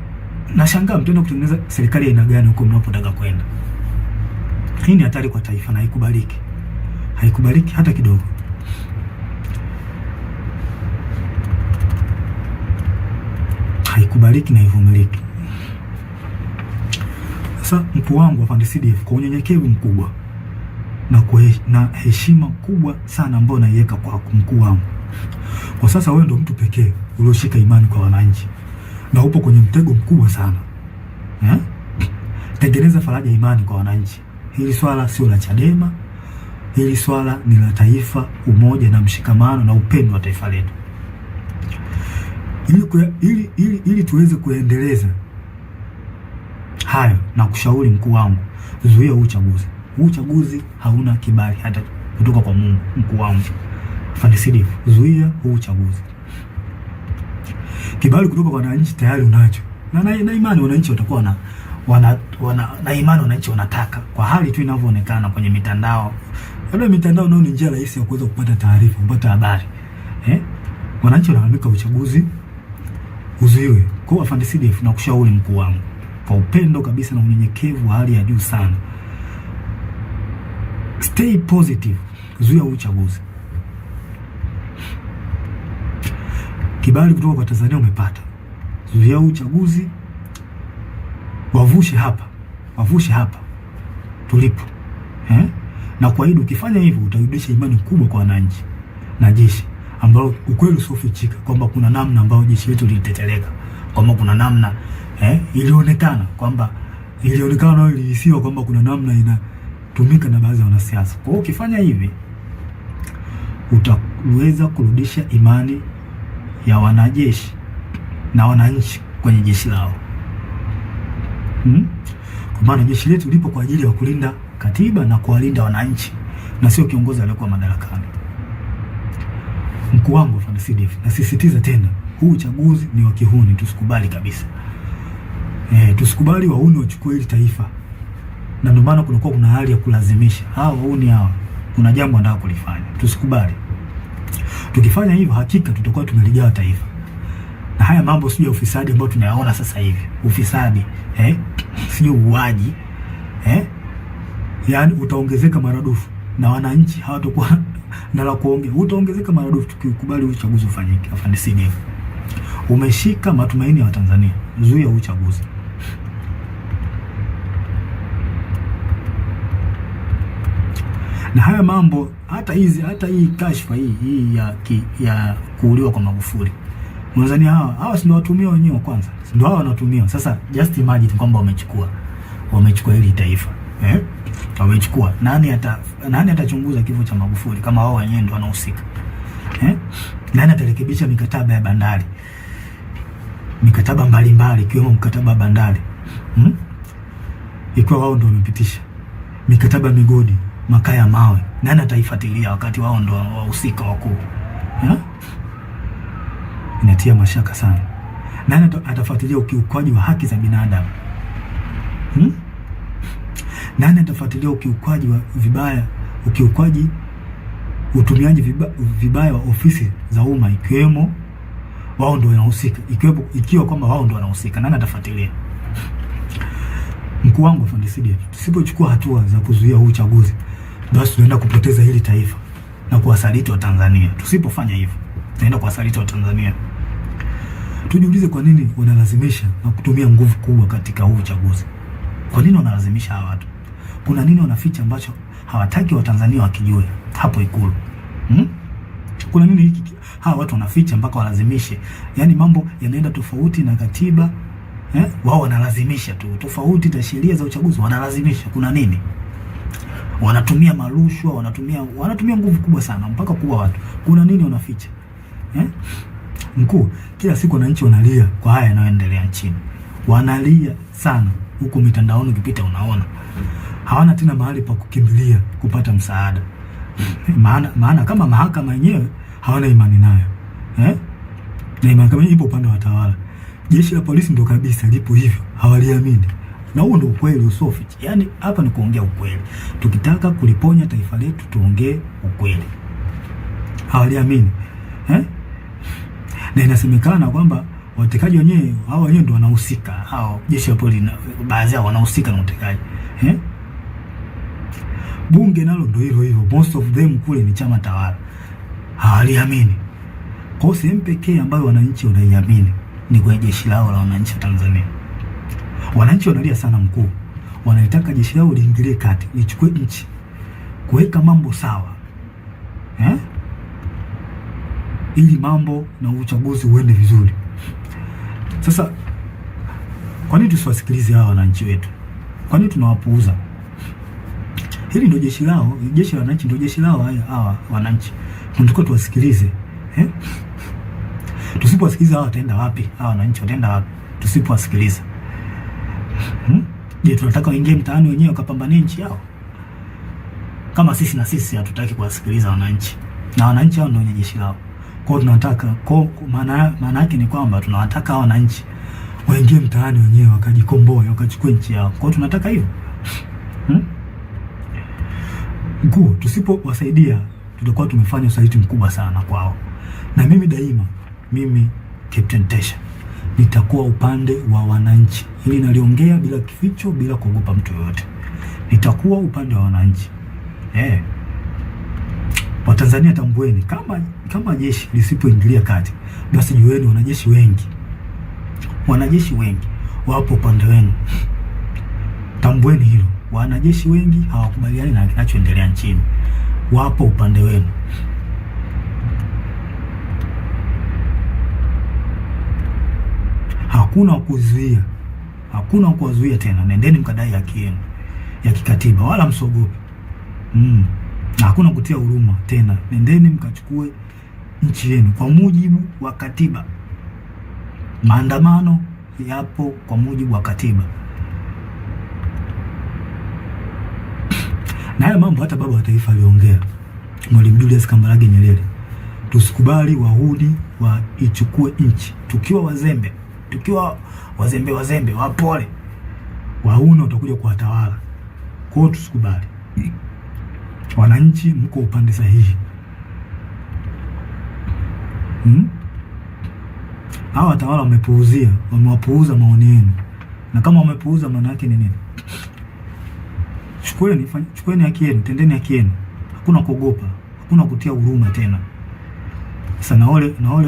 nashangaa mtaenda kutengeneza serikali ya aina gani huko mnapotaka kwenda? Hii ni hatari kwa taifa na haikubaliki. Haikubaliki hata kidogo. Haikubaliki na haivumiliki. Sasa mkuu wangu wa Afande CDF, kwa unyenyekevu mkubwa na heshima kubwa sana ambayo naiweka kwa mkuu wangu, kwa sasa wewe ndio mtu pekee ulioshika imani kwa wananchi na upo kwenye mtego mkubwa sana. Tengeneza faraja imani kwa wananchi. Hili swala sio la Chadema hili swala ni la taifa, umoja na mshikamano na upendo wa taifa letu. Ili tuweze kuendeleza hayo, na kushauri mkuu wangu, zuia huu uchaguzi. Huu uchaguzi hauna kibali hata kutoka kwa Mungu. Mkuu wangu Afande Sidifu, zuia huu uchaguzi. Kibali kutoka kwa wananchi tayari unacho, na imani wananchi watakuwa na imani wananchi wanataka, kwa hali tu inavyoonekana kwenye mitandao. Labda mitandao nao ni njia rahisi ya kuweza kupata taarifa, kupata habari. Wananchi wanalalamika uchaguzi uzuiwe. Kwa Afande Sidifu, na kushauri mkuu wangu kwa upendo kabisa na unyenyekevu wa hali ya juu sana, stay positive, zuia uchaguzi. Kibali kutoka kwa Tanzania umepata, zuia uchaguzi, wavushe hapa tulipo, na kuahidi ukifanya hivyo utarudisha imani kubwa kwa wananchi na jeshi, ambao ukweli usiofichika kwamba kuna namna ambayo jeshi letu liliteteleka, kwamba kuna namna ilionekana na ilihisiwa kwamba kuna namna inatumika na baadhi ya wanasiasa. Kwa hiyo ukifanya hivi utaweza kurudisha imani ya wanajeshi na wananchi kwenye jeshi lao. Kwa maana jeshi letu lipo kwa ajili ya kulinda katiba na kuwalinda wananchi, na sio kiongozi aliyekuwa madarakani. Mkuu wangu Afande Sidifu, nasisitiza tena, huu uchaguzi ni wa kihuni, tusikubali kabisa. Tusikubali wahuni wachukue hili taifa, na ndio maana kuna hali ya kulazimisha hawa wahuni hawa, kuna jambo wanataka kulifanya, tusikubali. Tukifanya hivyo, hakika tutakuwa tumeligawa taifa. Na haya mambo sio ya ufisadi ambao tunayaona sasa hivi, ufisadi sio uwaji, yani utaongezeka maradufu, na wananchi hawatakuwa na la kuongea, utaongezeka maradufu tukikubali uchaguzi ufanyike. Afande Sidifu, umeshika matumaini ya Watanzania, zuia uchaguzi. Na haya mambo, hata hii kashfa hii ya kuuliwa kwa Magufuli, Tanzania hawa si ndio watumia wenyewe kwanza, si ndio hawa wanatumia sasa. Just imagine kwamba wamechukua hili taifa, wamechukua. Nani atachunguza kifo cha Magufuli kama wao wenyewe ndio wanahusika? Nani atarekebisha mikataba ya bandari, mikataba mbalimbali ikiwemo mkataba wa bandari, ikiwa wao ndio wamepitisha mikataba ya migodi, makaa ya mawe? Nani ataifuatilia wakati wao ndio wahusika wakuu? Inatia mashaka sana. Nani atafuatilia ukiukwaji wa haki za binadamu? Nani atafuatilia ukiukwaji wa utumiaji vibaya wa ofisi za umma, ikiwemo wao ndio wanahusika, ikiwa kwamba wao ndio wanahusika? Nani atafuatilia? Mkuu wangu Afande Sidifu, tusipochukua hatua za kuzuia huu uchaguzi, basi tunaenda kupoteza hili taifa na kuwasaliti wa Tanzania. Tusipofanya hivyo, tunaenda kuwasaliti wa Tanzania. Tujiulize, kwa nini wanalazimisha na kutumia nguvu kubwa katika huu uchaguzi? Kwa nini wanalazimisha hawa watu? Kuna nini wanaficha ambacho hawataki Watanzania wakijue hapo Ikulu? Kuna nini hiki hawa watu wanaficha mpaka walazimishe? Yaani mambo yanaenda tofauti na katiba, wao wanalazimisha tu, tofauti na sheria za uchaguzi wanalazimisha. Kuna nini? Wanatumia marushwa, wanatumia nguvu kubwa sana mpaka kuua watu. Kuna nini wanaficha? Mkuu, kila siku wananchi wanalia kwa haya yanayoendelea nchini. Wanalia sana. Huko mitandaoni ukipita unaona. Hawana tena mahali pa kukimbilia kupata msaada. Maana kama mahakama yenyewe hawana imani nayo. Na mahakama ipo upande wa watawala. Jeshi la polisi ndo kabisa lipo hivyo, hawaliamini. Na huo ndo ukweli usofichi. Yaani hapa ni kuongea ukweli. Tukitaka kuliponya taifa letu tuongee ukweli. Hawaliamini. Na inasemekana kwamba watekaji wenyewe, hao wenyewe ndo wanahusika. Hao jeshi la polisi baadhi yao wanahusika na utekaji. Bunge nalo ndo hivyo. Most of them kule ni chama tawala. Hawaliamini. Kwa sehemu pekee ambayo wananchi wanaiamini ni kwa jeshi lao la wananchi wa Tanzania. Wananchi wanalia sana mkuu. Wanalitaka jeshi lao liingilie kati, lichukue nchi, kuweka mambo sawa. Ili mambo na uchaguzi uende vizuri. Sasa kwa nini tusiwasikilize hawa wananchi wetu? Kwa nini tunawapuuza? Hili ndio jeshi lao, jeshi la wananchi ndio jeshi lao. Haya hawa wananchi tunataka tuwasikilize. Tusipowasikiliza hawa wataenda wapi? Hawa wananchi wataenda wapi tusipowasikiliza? Je, tunataka waingie mtaani wenyewe wakapambanie nchi yao? Kama sisi na sisi hatutaki kuwasikiliza wananchi, na wananchi hao ndio wenye jeshi lao. Kwa hiyo tunataka, maana yake ni kwamba tunawataka wananchi waingie mtaani wenyewe wakajikomboe, wakachukue nchi yao. Kwa hiyo tunataka hivyo. Mkuu, tusipowasaidia tutakuwa tumefanya usaliti mkubwa sana kwao. Na mimi daima, mimi Captain Tesha nitakuwa upande wa wananchi. Hili naliongea bila kificho, bila kuogopa mtu yoyote. Nitakuwa upande wa wananchi. Watanzania tambueni, kama jeshi lisipoingilia kati, basi jueni wanajeshi wengi wapo upande wenu. Tambueni hilo. Wanajeshi wengi hawakubaliani na kinachoendelea nchini, wapo upande wenu. Hakuna kuwazuia tena. Nendeni mkadai haki yenu ya kikatiba, wala msogope. Na hakuna kutia huruma tena. Nendeni mkachukue nchi yenu kwa mujibu wa katiba. Maandamano yapo kwa mujibu wa katiba. Na haya mambo hata baba wa taifa aliongea, Mwalimu Julius Kambarage Nyerere. Tusikubali wahuni waichukue nchi. Tukiwa wazembe wapole, wahuni watakuja kuwatawala. Kwa hiyo tusikubali. Wananchi mko upande sahihi. Hawa watawala wamewapuuza maoni yenu. Na kama wamepuuza, maana yake ni nini? Chukueni haki yenu, tendeni haki yenu. Hakuna kuogopa, hakuna kutia huruma tena. Sasa na ole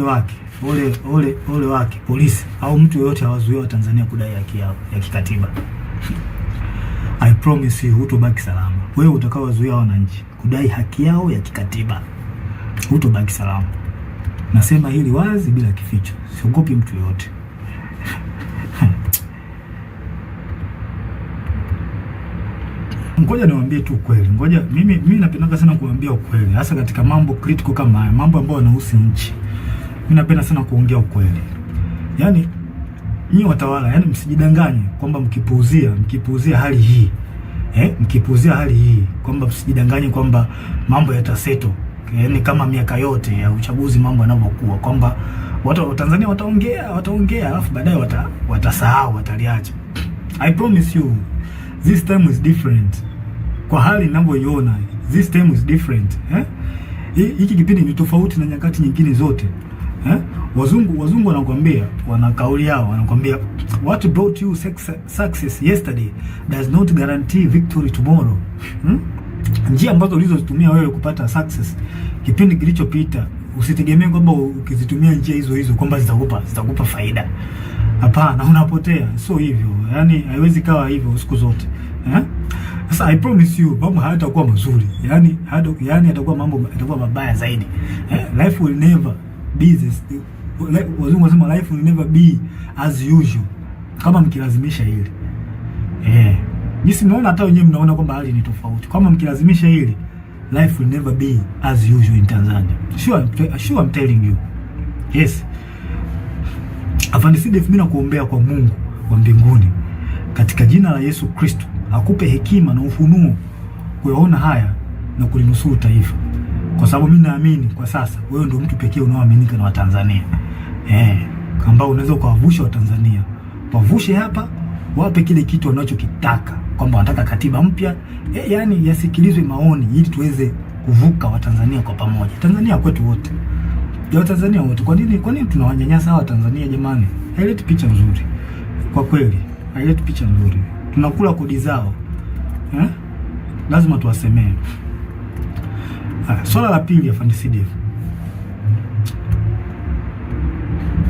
wake polisi au mtu yeyote hawazuia wa Tanzania kudai haki yao ya kikatiba. I promise you, hutobaki salama. Wewe utakaowazuia wananchi kudai haki yao ya kikatiba, hutobaki salama. Nasema hili wazi bila kificho. Siogopi mtu yoyote. Ngoja niwaambie tu ukweli. Mimi napenda sana kuambia ukweli, hasa katika mambo critical kama haya, mambo ambayo yanahusu nchi. Mimi napenda sana kuongea ukweli. Yaani nyinyi watawala, msijidanganye kwamba mkipuuzia hali hii. Mkipuuzia hali hii kwamba msijidanganye kwamba mambo yataseto. Kama miaka yote ya uchaguzi mambo yanavyokuwa, kwamba watu wa Tanzania wataongea alafu baadaye watasahau, wataliacha. I promise you, this time is different. Kwa hali ninavyoiona, this time is different. Hiki kipindi ni tofauti na nyakati nyingine zote. Wazungu wanakuambia, wana kauli yao, wanakuambia what brought you success yesterday does not guarantee victory tomorrow. Njia ambazo ulizozitumia wewe kupata success kipindi kilichopita, usitegemee kwamba ukizitumia njia hizo kwamba zitakupa faida. Hapana, unapotea. So hivyo, haiwezi kawa hivyo siku zote. Sasa I promise you, mambo hayatakuwa mazuri. Mambo yatakuwa mabaya zaidi. Life will never be this. Wazungu wanasema life will never be as usual kama mkilazimisha hili. Jinsi mnaona, hata wenyewe mnaona kwamba hali ni tofauti. Kama mkilazimisha hili, life will never be as usual in Tanzania. Sure I'm telling you. Yes. Afande Sidef, mimi nakuombea kwa Mungu wa mbinguni katika jina la Yesu Kristo, akupe hekima na ufunuo kuyaona haya na kulinusuru taifa. Kwa sababu mimi naamini kwa sasa wewe ndio mtu pekee unaoaminika na Watanzania. Ambao unaweza kuwavusha Watanzania. Wavushe hapa, wape kile kitu wanachokitaka, kwamba wanataka katiba mpya. Yasikilizwe maoni ili tuweze kuvuka Watanzania kwa pamoja. Tanzania kwetu wote. Ya Watanzania wote. Kwa nini tunawanyanyasa hawa Tanzania jamani? Haileti picha nzuri. Kwa kweli, haileti picha nzuri. Tunakula kodi zao. Lazima tuwasemee. Swala la pili, Afande Sidef.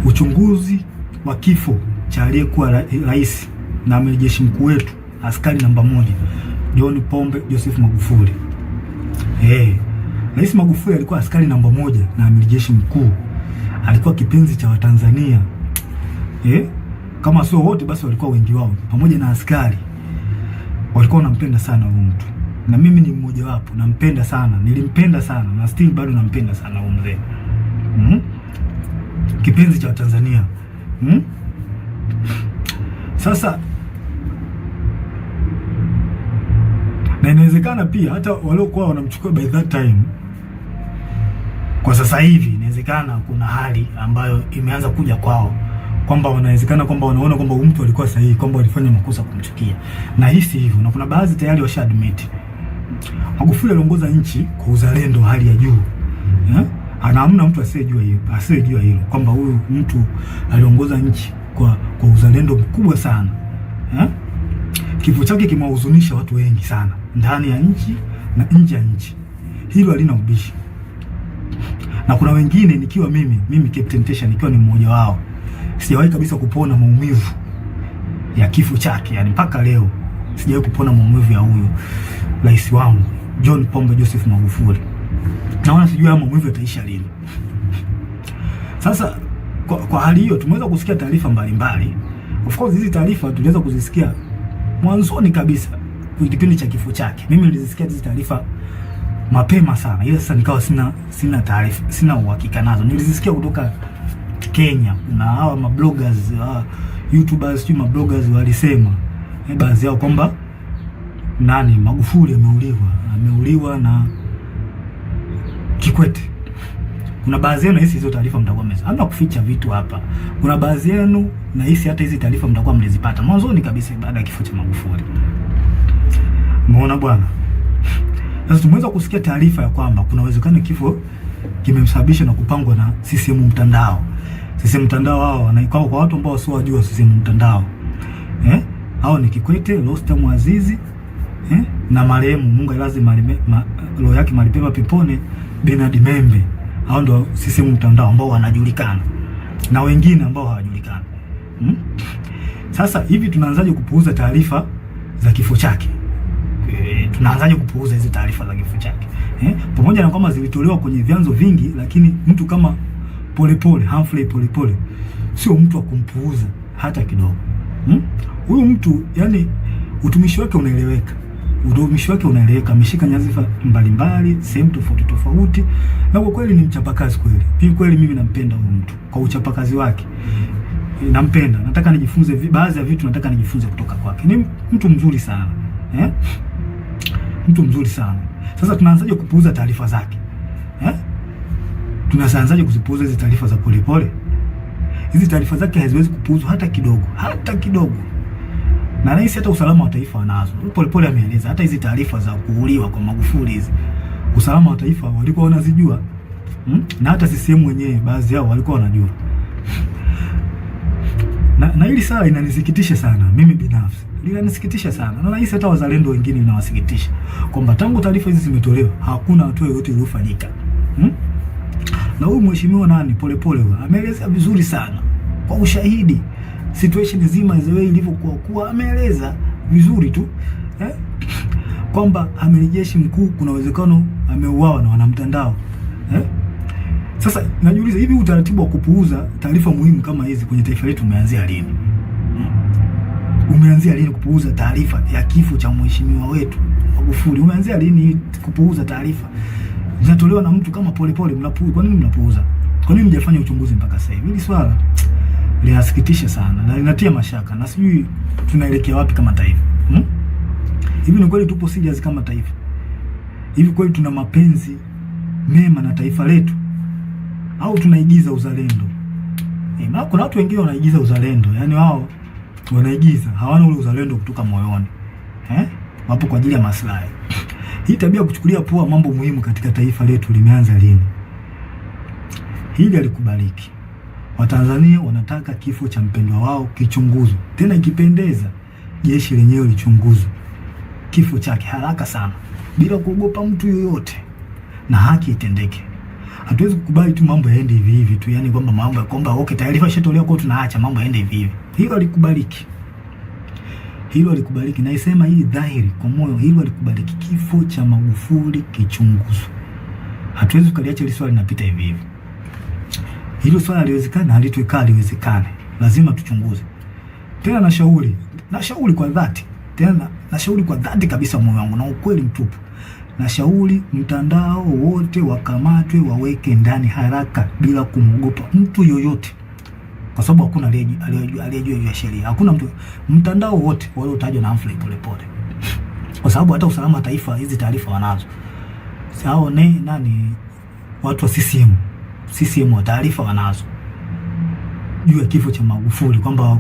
Uchunguzi wa kifo cha aliyekuwa rais na amiri jeshi mkuu wetu, askari namba 1, John Pombe Joseph Magufuli. Rais Magufuli alikuwa askari namba 1 na amiri jeshi mkuu. Alikuwa kipenzi cha Watanzania. Kama sio wote basi walikuwa wengi wao, pamoja na askari walikuwa wanampenda sana huyu mtu. na mimi ni mmoja wapo, nampenda sana, nilimpenda sana na still bado nampenda sana huyo mzee. Kipenzi cha Tanzania. Sasa na inawezekana pia hata waliokuwa wanamchukua by that time, kwa sasa hivi inawezekana kuna hali ambayo imeanza kuja kwao, kwamba wanawezekana kwamba wanaona kwamba mtu alikuwa sahihi, kwamba walifanya makosa kumchukia. Na hisi hivyo, na kuna baadhi tayari washa admit. Magufuli aliongoza nchi kwa uzalendo hali ya juu. Hamna mtu asiyejua hilo kwamba huyu mtu aliongoza nchi kwa uzalendo mkubwa sana. Kifo chake kimewahuzunisha watu wengi sana ndani ya nchi na nje ya nchi. Hilo halina ubishi. Na kuna wengine nikiwa mimi Captain Tesha nikiwa ni mmoja wao, sijawahi kabisa kupona maumivu ya kifo chake. Yani mpaka leo sijawahi kupona maumivu ya huyu rais wangu John Pombe Joseph Magufuli. Naona sijui haya maumivu yataisha lini. Sasa kwa hali hiyo tumeweza kusikia taarifa mbalimbali. Of course hizi taarifa tuliweza kuzisikia mwanzoni kabisa kwa kipindi cha kifo chake. Mimi nilizisikia hizi taarifa mapema sana. Ile sasa nikawa sina taarifa, sina uhakika nazo. Nilizisikia kutoka Kenya na hawa mabloggers, YouTubers, mabloggers walisema baadhi yao kwamba Magufuli ameuliwa na Kikwete. Kuna baadhi yenu hizo taarifa mtakuwa hamna kuficha vitu hapa. Kuna baadhi yenu na hata hizi taarifa mtakuwa mlizipata mwanzoni kabisa baada ya kifo cha Magufuli. Umeona bwana? Sasa tumeweza kusikia taarifa ya kwamba kuna uwezekano kifo kimemsababisha na kupangwa na CCM mtandao. CCM mtandao hao kwa watu ambao sio wajua CCM mtandao. Hao ni Kikwete, Rostam Azizi, na marehemu Mungu lazima roho yake malipema peponi Bernard Membe. Hao ndio CCM mtandao ambao wanajulikana na wengine ambao hawajulikana. Sasa hivi tunaanzaje kupuuza taarifa za kifo chake? Tunaanzaje kupuuza hizo taarifa za kifo chake? Pamoja na kwamba zilitolewa kwenye vyanzo vingi, lakini mtu kama Humphrey Polepole sio mtu wa kumpuuza hata kidogo. Huyu mtu yani utumishi wake unaeleweka. Ameshika nyadhifa mbalimbali, sehemu tofauti, na kwa kweli ni mchapakazi kweli. Pia kweli mimi nampenda huyu mtu kwa uchapakazi wake. Nampenda. Nataka nijifunze baadhi ya vitu, nataka nijifunze kutoka kwake. Ni mtu mzuri sana. Mtu mzuri sana. Sasa tunaanzaje kupuuza taarifa zake? Tunaanzaje kuzipuuza hizi taarifa za Polepole? Hizi taarifa zake haziwezi kupuuzwa hata kidogo. Na rais hata usalama wa taifa wanazo. Polepole ameeleza hata hizi taarifa za kuuliwa kwa Magufuli hizi, usalama wa taifa walikuwa wanazijua. Na hata CCM wenyewe baadhi yao walikuwa wanajua. Na hili sala inanisikitisha sana mimi binafsi. Linanisikitisha sana. Na rais hata wazalendo wengine inawasikitisha kwamba tangu taarifa hizi zimetolewa hakuna hatua yoyote iliyofanyika. Na huyu mheshimiwa Polepole ameeleza vizuri sana kwa ushahidi situation nzima ilivyokuwa, ameeleza vizuri tu kwamba amiri jeshi mkuu kuna uwezekano ameuawa na wanamtandao. Sasa najiuliza, hivi utaratibu wa kupuuza taarifa muhimu kama hizi kwenye taifa letu umeanzia lini? Umeanzia lini kupuuza taarifa ya kifo cha mheshimiwa wetu Magufuli? Umeanzia lini kupuuza taarifa zinatolewa na mtu kama Polepole? Kwa nini mnapuuza? Kwa nini mjafanya uchunguzi mpaka sasa hivi? Hili swala linasikitisha sana na linatia mashaka, na sijui tunaelekea wapi kama taifa. Hivi ni kweli tupo serious kama taifa? Hivi kweli tuna mapenzi mema na taifa letu au tunaigiza uzalendo? Kuna watu wengine wanaigiza uzalendo, yani wao wanaigiza, hawana ule uzalendo kutoka moyoni. Wapo kwa ajili ya maslahi. Hii tabia kuchukulia poa mambo muhimu katika taifa letu limeanza lini? Hili halikubaliki. Watanzania wanataka kifo cha mpendwa wao kichunguzwe. Tena ikipendeza jeshi lenyewe lichunguzwe kifo chake haraka sana bila kuogopa mtu yoyote, na haki itendeke. Hatuwezi kukubali tu mambo yaende hivi tu, yani kwamba okay taarifa ishatolewa kwa tunaacha mambo yaende hivi. Hilo halikubaliki. Na isema hii dhahiri kwa moyo, hilo halikubaliki. Kifo cha Magufuli kichunguzwe. Hatuwezi kuliacha hili swali linapita hivi. Hilo swala haliwezekani, haliwezekani. Lazima tuchunguze. Tena nashauri kwa dhati. Tena nashauri kwa dhati kabisa moyo wangu na ukweli mtupu, nashauri mtandao wote wakamatwe, waweke ndani haraka bila kumwogopa mtu yoyote, kwa sababu hakuna aliyejua hiyo sheria. Hakuna mtu, mtandao wote waliotajwa na Humphrey Polepole, kwa sababu hata usalama wa taifa hizi taarifa wanazo. Sao nani watu wa CCM wa taarifa wanazo juu ya kifo cha Magufuli, kwamba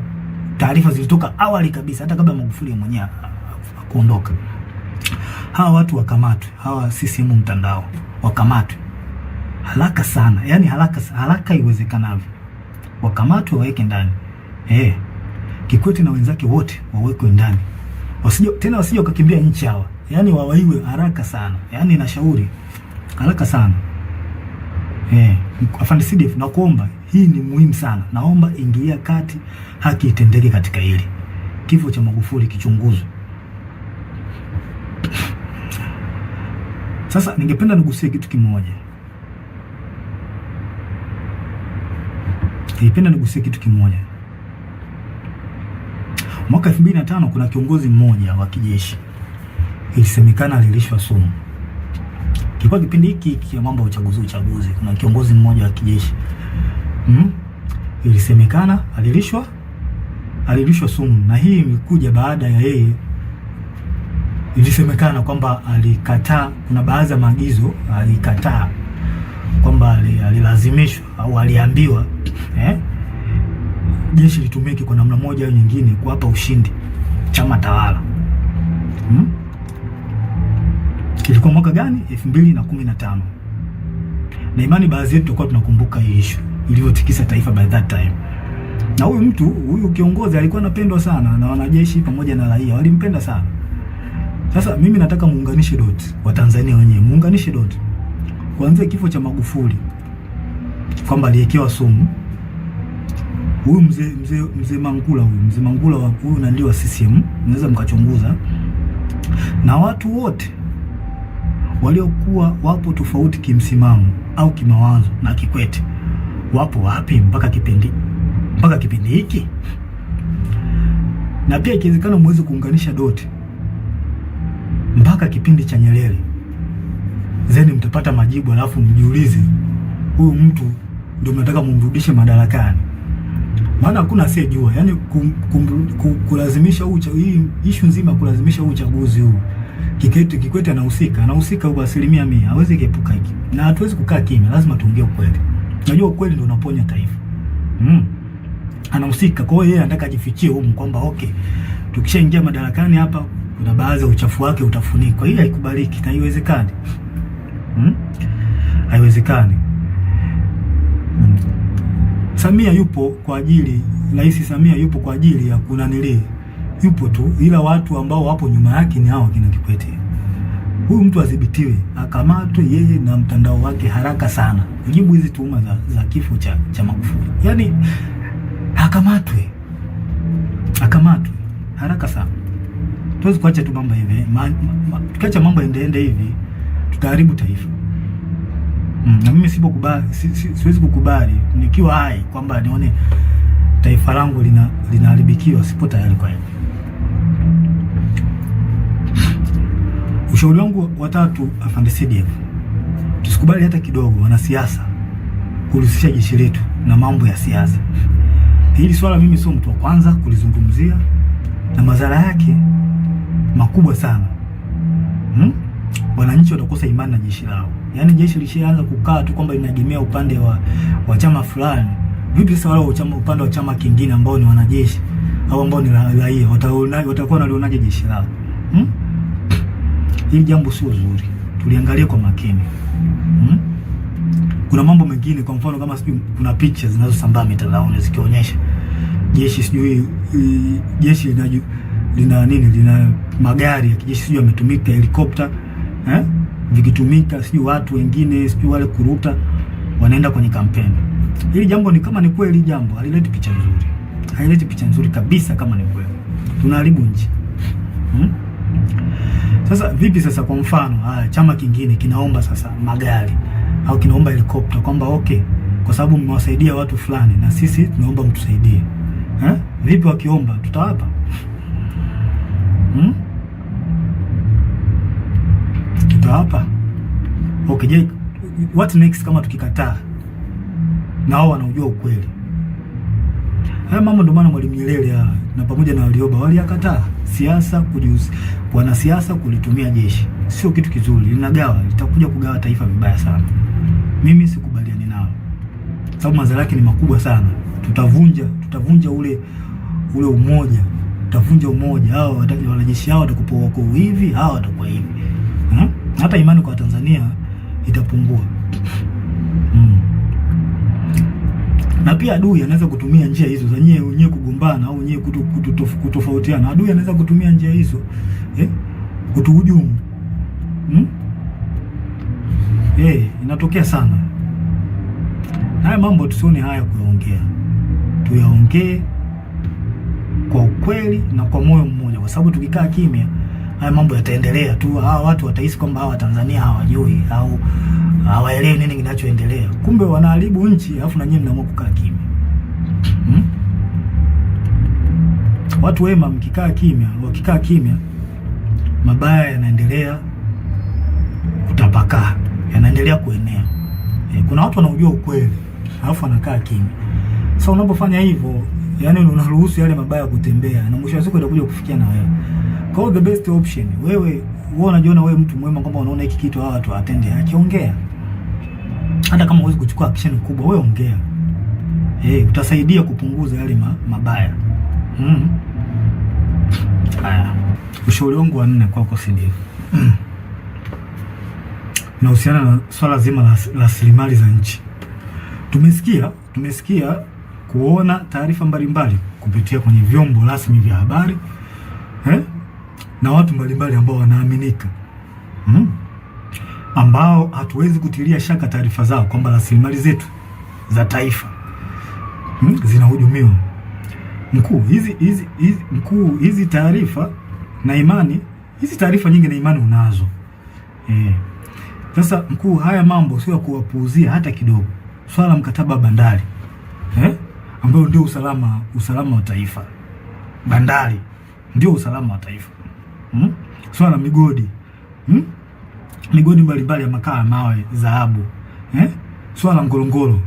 taarifa zilitoka awali kabisa hata kabla Magufuli mwenyewe kuondoka. Hawa watu wakamatwe, hawa CCM mtandao wakamatwe haraka sana, yani haraka iwezekanavyo, wakamatwe waweke ndani. Kikwete na wenzake wote wawekwe ndani, wasije wakakimbia nchi hawa, yani wawaiwe haraka sana, yani nashauri haraka sana. Afande CDF, nakuomba, hii ni muhimu sana, naomba ingilia kati, haki itendeke katika hili. Kifo cha Magufuli kichunguzwe. Sasa ningependa nigusie kitu kimoja. Mwaka 2005 kuna kiongozi mmoja wa kijeshi ilisemekana alilishwa sumu. Kilikuwa kipindi hiki cha mambo ya uchaguzi. Kuna kiongozi mmoja wa kijeshi ilisemekana alilishwa sumu, na hii imekuja baada ya yeye, ilisemekana kwamba alikataa, kuna baadhi ya maagizo alikataa, kwamba alilazimishwa au aliambiwa jeshi litumike kwa namna moja au nyingine kuwapa ushindi chama tawala. Kilikuwa mwaka gani? 2015. Na imani baadhi yetu tulikuwa tunakumbuka hii issue ilivyotikisa taifa by that time. Na huyu kiongozi alikuwa anapendwa sana na wanajeshi pamoja na raia, walimpenda sana. Sasa mimi nataka muunganishe dot, wa Tanzania wenyewe muunganishe dot, kuanzia kifo cha Magufuli kwamba aliwekewa sumu. Huyu mzee Mangula huyu na ndio wa CCM, mnaweza mkachunguza, na watu wote waliokuwa wapo tofauti kimsimamo au kimawazo na Kikwete wapo wapi mpaka kipindi hiki? Na pia ikiwezekana muweze kuunganisha doti mpaka kipindi cha Nyerere, zeni mtapata majibu, alafu mjiulize huyu mtu ndio mnataka mumrudishe madarakani. Maana hakuna asiyejua, yani kulazimisha hii issue nzima, kulazimisha uchaguzi huu. Kikwete anahusika kwa 100%, hawezi kuepuka hiki. Na hatuwezi kukaa kimya, lazima tuongee ukweli. Unajua ukweli ndio unaponya taifa. Anahusika, kwa hiyo yeye anataka ajifichie huko kwamba okay, tukishaingia madarakani hapa kuna baadhi ya uchafu wake utafunikwa. Hii haikubaliki na haiwezekani. Haiwezekani. Samia yupo kwa ajili, Rais Samia yupo kwa ajili ya kunanili, yupo tu, ila watu ambao wapo nyuma yake ni hao kina Kikwete. Huyu mtu adhibitiwe, akamatwe yeye na mtandao wake haraka sana, kujibu hizi tuhuma za kifo cha Magufuli. Yaani akamatwe haraka sana. Tuwezi kuacha tu mambo hivi. Tukiacha mambo ende hivi tutaharibu taifa. Na mimi siwezi kukubali nikiwa hai kwamba nione taifa langu linaharibikiwa. Sipo tayari kwa hiyo. Ushauri wangu wa tatu, Afande CDF, tusikubali hata kidogo wanasiasa kuhusisha jeshi letu na mambo ya siasa. Hili swala mimi sio mtu wa kwanza kulizungumzia, na madhara yake makubwa sana. Wananchi watakosa imani na jeshi lao. Yaani jeshi lishaanza kukaa tu kwamba linaegemea upande wa chama fulani. Vipi sasa wale upande wa chama kingine ambao ni wanajeshi au ambao ni raia watakuwa wanalionaje jeshi lao? Hili jambo sio zuri. Tuliangalia kwa makini. Kuna mambo mengine, kwa mfano kama sijui kuna picha zinazosambaa mitandaoni zikionyesha jeshi lina magari ya kijeshi sijui yametumika, helikopta vikitumika, sijui watu wengine sijui wale kuruta wanaenda kwenye kampeni. Hili jambo ni kama ni kweli, jambo halileti picha nzuri. Haileti picha nzuri kabisa kama ni kweli. Tunaharibu nchi. Sasa vipi sasa, kwa mfano chama kingine kinaomba sasa magari au kinaomba helikopta kwamba okay, kwa sababu mmewasaidia watu fulani na sisi tunaomba mtusaidie. Vipi wakiomba tutawapa? tutawapa? Okay, je, what next kama tukikataa na wao wanaujua ukweli? Haya mambo ndio maana Mwalimu Nyerere na pamoja na Warioba waliyakataa. Siasa, wanasiasa kulitumia jeshi sio kitu kizuri, linagawa, litakuja kugawa taifa vibaya sana. Mimi sikubaliani nao, sababu madhara yake ni makubwa sana. Tutavunja ule umoja, tutavunja umoja. Hao wanajeshi hao watakuwa wako hivi, hao watakuwa hivi, hata imani kwa Tanzania itapungua. Na pia adui anaweza kutumia njia hizo za wenyewe kugombana au wenyewe kutofautiana. Adui anaweza kutumia njia hizo kutuhujumu. Inatokea sana. Haya mambo tusione haya kuyaongea, tuyaongee kwa ukweli na kwa moyo mmoja, kwa sababu tukikaa kimya haya mambo yataendelea tu. Hawa watu watahisi kwamba hawa Tanzania hawajui au hawaelewi nini kinachoendelea. Kumbe wanaharibu nchi, alafu na nyinyi mnaamua kukaa kimya. Watu wema wakikaa kimya, mabaya yanaendelea kutapakaa, yanaendelea kuenea. Kuna watu wanaujua ukweli, alafu wanakaa kimya. Sasa unapofanya hivyo, yani unaruhusu yale mabaya kutembea, na mwisho wa siku itakuja kufikia na wewe. Kwa hiyo the best option, wewe unajiona wewe mtu mwema, kwamba unaona hiki kitu hawa watu atende, akiongea. Hata kama huwezi kuchukua action kubwa, wewe ongea. Utasaidia kupunguza yale mabaya. Haya. Ushauri wangu wa 4 kwako Sidifu. Unahusiana na swala zima la rasilimali za nchi. Tumesikia kuona taarifa mbalimbali kupitia kwenye vyombo rasmi vya habari na watu mbalimbali ambao wanaaminika, ambao hatuwezi kutilia shaka taarifa zao kwamba rasilimali zetu za taifa zinahujumiwa. Hizi taarifa na imani, hizi taarifa nyingi na imani unazo. Sasa mkuu, haya mambo sio ya kuwapuuzia hata kidogo. Swala mkataba wa bandari ambao ndio usalama wa taifa. Bandari ndio usalama wa taifa. Swala migodi. Migodi mbalimbali ya makaa, mawe, dhahabu. Swala Ngorongoro.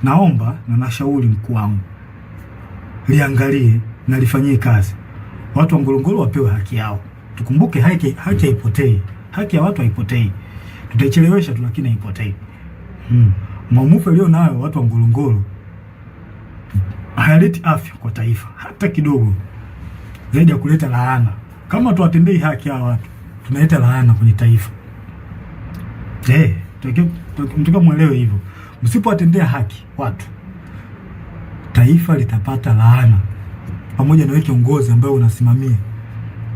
Naomba na nashauri mkuu wangu liangalie na lifanyie kazi. Watu wa Ngorongoro wapewe haki yao. Tukumbuke haki haipotei. Haki ya watu haipotei. Tutaichelewesha tu, lakini haipotei. Maumivu leo nayo watu wa Ngorongoro hayaleti afya kwa taifa hata kidogo, zaidi ya kuleta laana. Kama tuwatendei haki hawa watu, tunaleta laana kwenye taifa. Mtaka muelewe hivyo. Msipowatendea haki watu, taifa litapata laana, pamoja na wewe kiongozi ambaye unasimamia.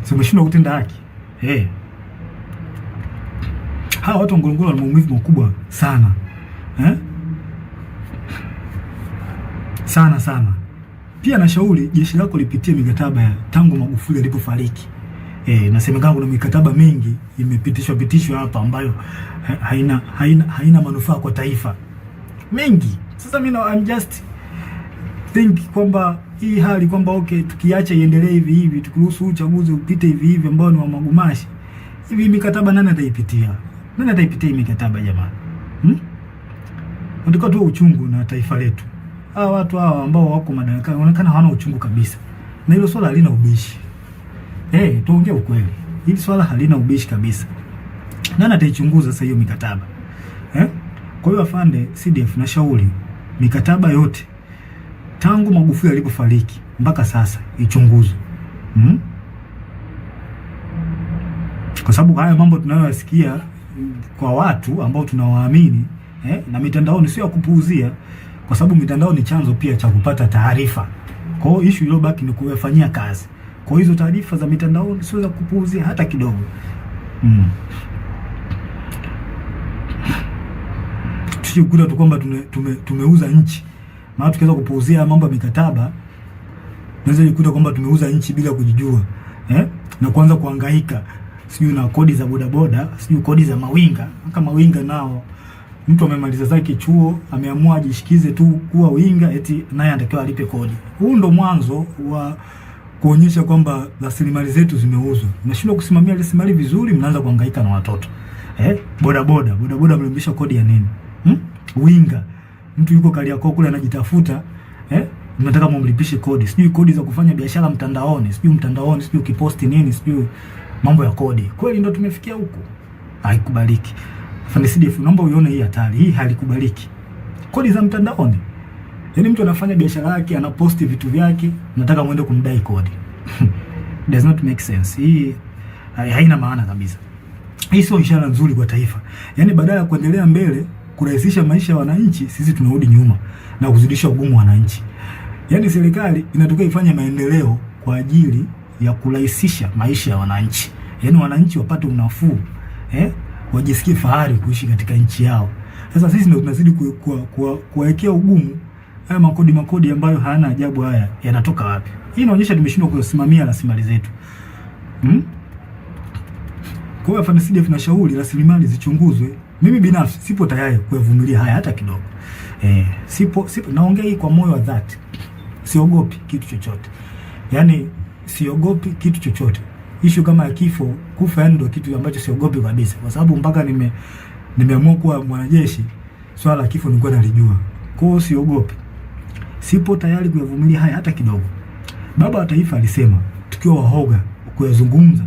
Sio umeshindwa kutenda haki. Hawa watu wa Ngorongoro wana maumivu makubwa sana. Sana. Pia nashauri jeshi lako lipitie mikataba ya tangu Magufuli alipofariki. Nasemekana kuna mikataba mingi imepitishwa hapa ambayo haina manufaa kwa taifa. Mengi. Sasa mimi I'm just think kwamba hii hali kwamba tukiacha iendelee hivi, tukiruhusu uchaguzi upite hivi ambao ni wa magumashi. Hivi mikataba nani ataipitia? Nani ataipitia mikataba jamani? Ndiko tu uchungu na taifa letu. Hawa watu hawa ambao wako madarakani wanaonekana hawana uchungu kabisa. Na hilo swala halina ubishi. Tuongee ukweli. Hili swala halina ubishi kabisa. Nani ataichunguza sasa hiyo mikataba? Kwa hiyo afande CDF na shauri mikataba yote tangu Magufuli alipofariki mpaka sasa ichunguzwe. Kwa sababu haya mambo tunayoyasikia kwa watu ambao tunawaamini na mitandaoni sio ya kupuuzia, kwa sababu mitandao ni chanzo pia cha kupata taarifa. Kwa hiyo issue iliyobaki ni kufanyia kazi. Kwa hizo taarifa za mitandaoni sio za kupuuzia hata kidogo. Tusikuta tu kwamba tumeuza nchi. Maana tukianza kupuuzia mambo ya mikataba, tunaweza kukuta kwamba tumeuza nchi bila kujijua. Na kuanza kuhangaika sijui na kodi za bodaboda, sijui kodi za mawinga. Kama mawinga nao mtu amemaliza zake chuo, ameamua ajishikize tu kuwa winga, eti naye anatakiwa alipe kodi. Huu ndo mwanzo kuonyesha kwamba rasilimali zetu zimeuzwa. Mnashindwa kusimamia rasilimali vizuri, mnaanza kuhangaika na watoto. Boda mlimbisha kodi ya nini? Winga. Mtu yuko Kariakoo kule anajitafuta, mnataka mumlipishe kodi. Sijui kodi za kufanya biashara mtandaoni, sijui ukiposti nini, sijui mambo ya kodi. Kweli ndio tumefikia huko. Haikubaliki. Afande CDF, naomba uione hii hatari. Hii halikubaliki. Kodi za mtandaoni. Yaani mtu anafanya biashara yake, anaposti vitu vyake, nataka muende kumdai kodi. Does not make sense. Hii haina maana kabisa. Hii sio ishara nzuri kwa taifa. Yaani badala ya kuendelea mbele, kurahisisha maisha ya wananchi, sisi tunarudi nyuma na kuzidisha ugumu wa wananchi. Yaani serikali inataka ifanye maendeleo kwa ajili ya kurahisisha maisha ya wananchi. Yaani wananchi wapate unafuu, wajisikie fahari kuishi katika nchi yao. Sasa sisi ndio tunazidi kuwekea ugumu. Haya makodi ambayo hayana ajabu, haya yanatoka wapi? Hii inaonyesha tumeshindwa kusimamia rasilimali zetu. Kwa hiyo afande CDF nashauri rasilimali zichunguzwe. Mimi binafsi sipo tayari kuvumilia haya hata kidogo. Sipo naongea hii kwa moyo wa dhati. Siogopi kitu chochote. Yaani siogopi kitu chochote. Issue kama ya kifo, kufa ndio kitu ambacho siogopi kabisa. Kwa sababu mpaka nimeamua kuwa mwanajeshi, swala la kifo nilikuwa nalijua. Kwa hiyo siogopi. Sipo tayari kuvumilia haya hata kidogo. Baba wa Taifa alisema tukiwa wahoga kuyazungumza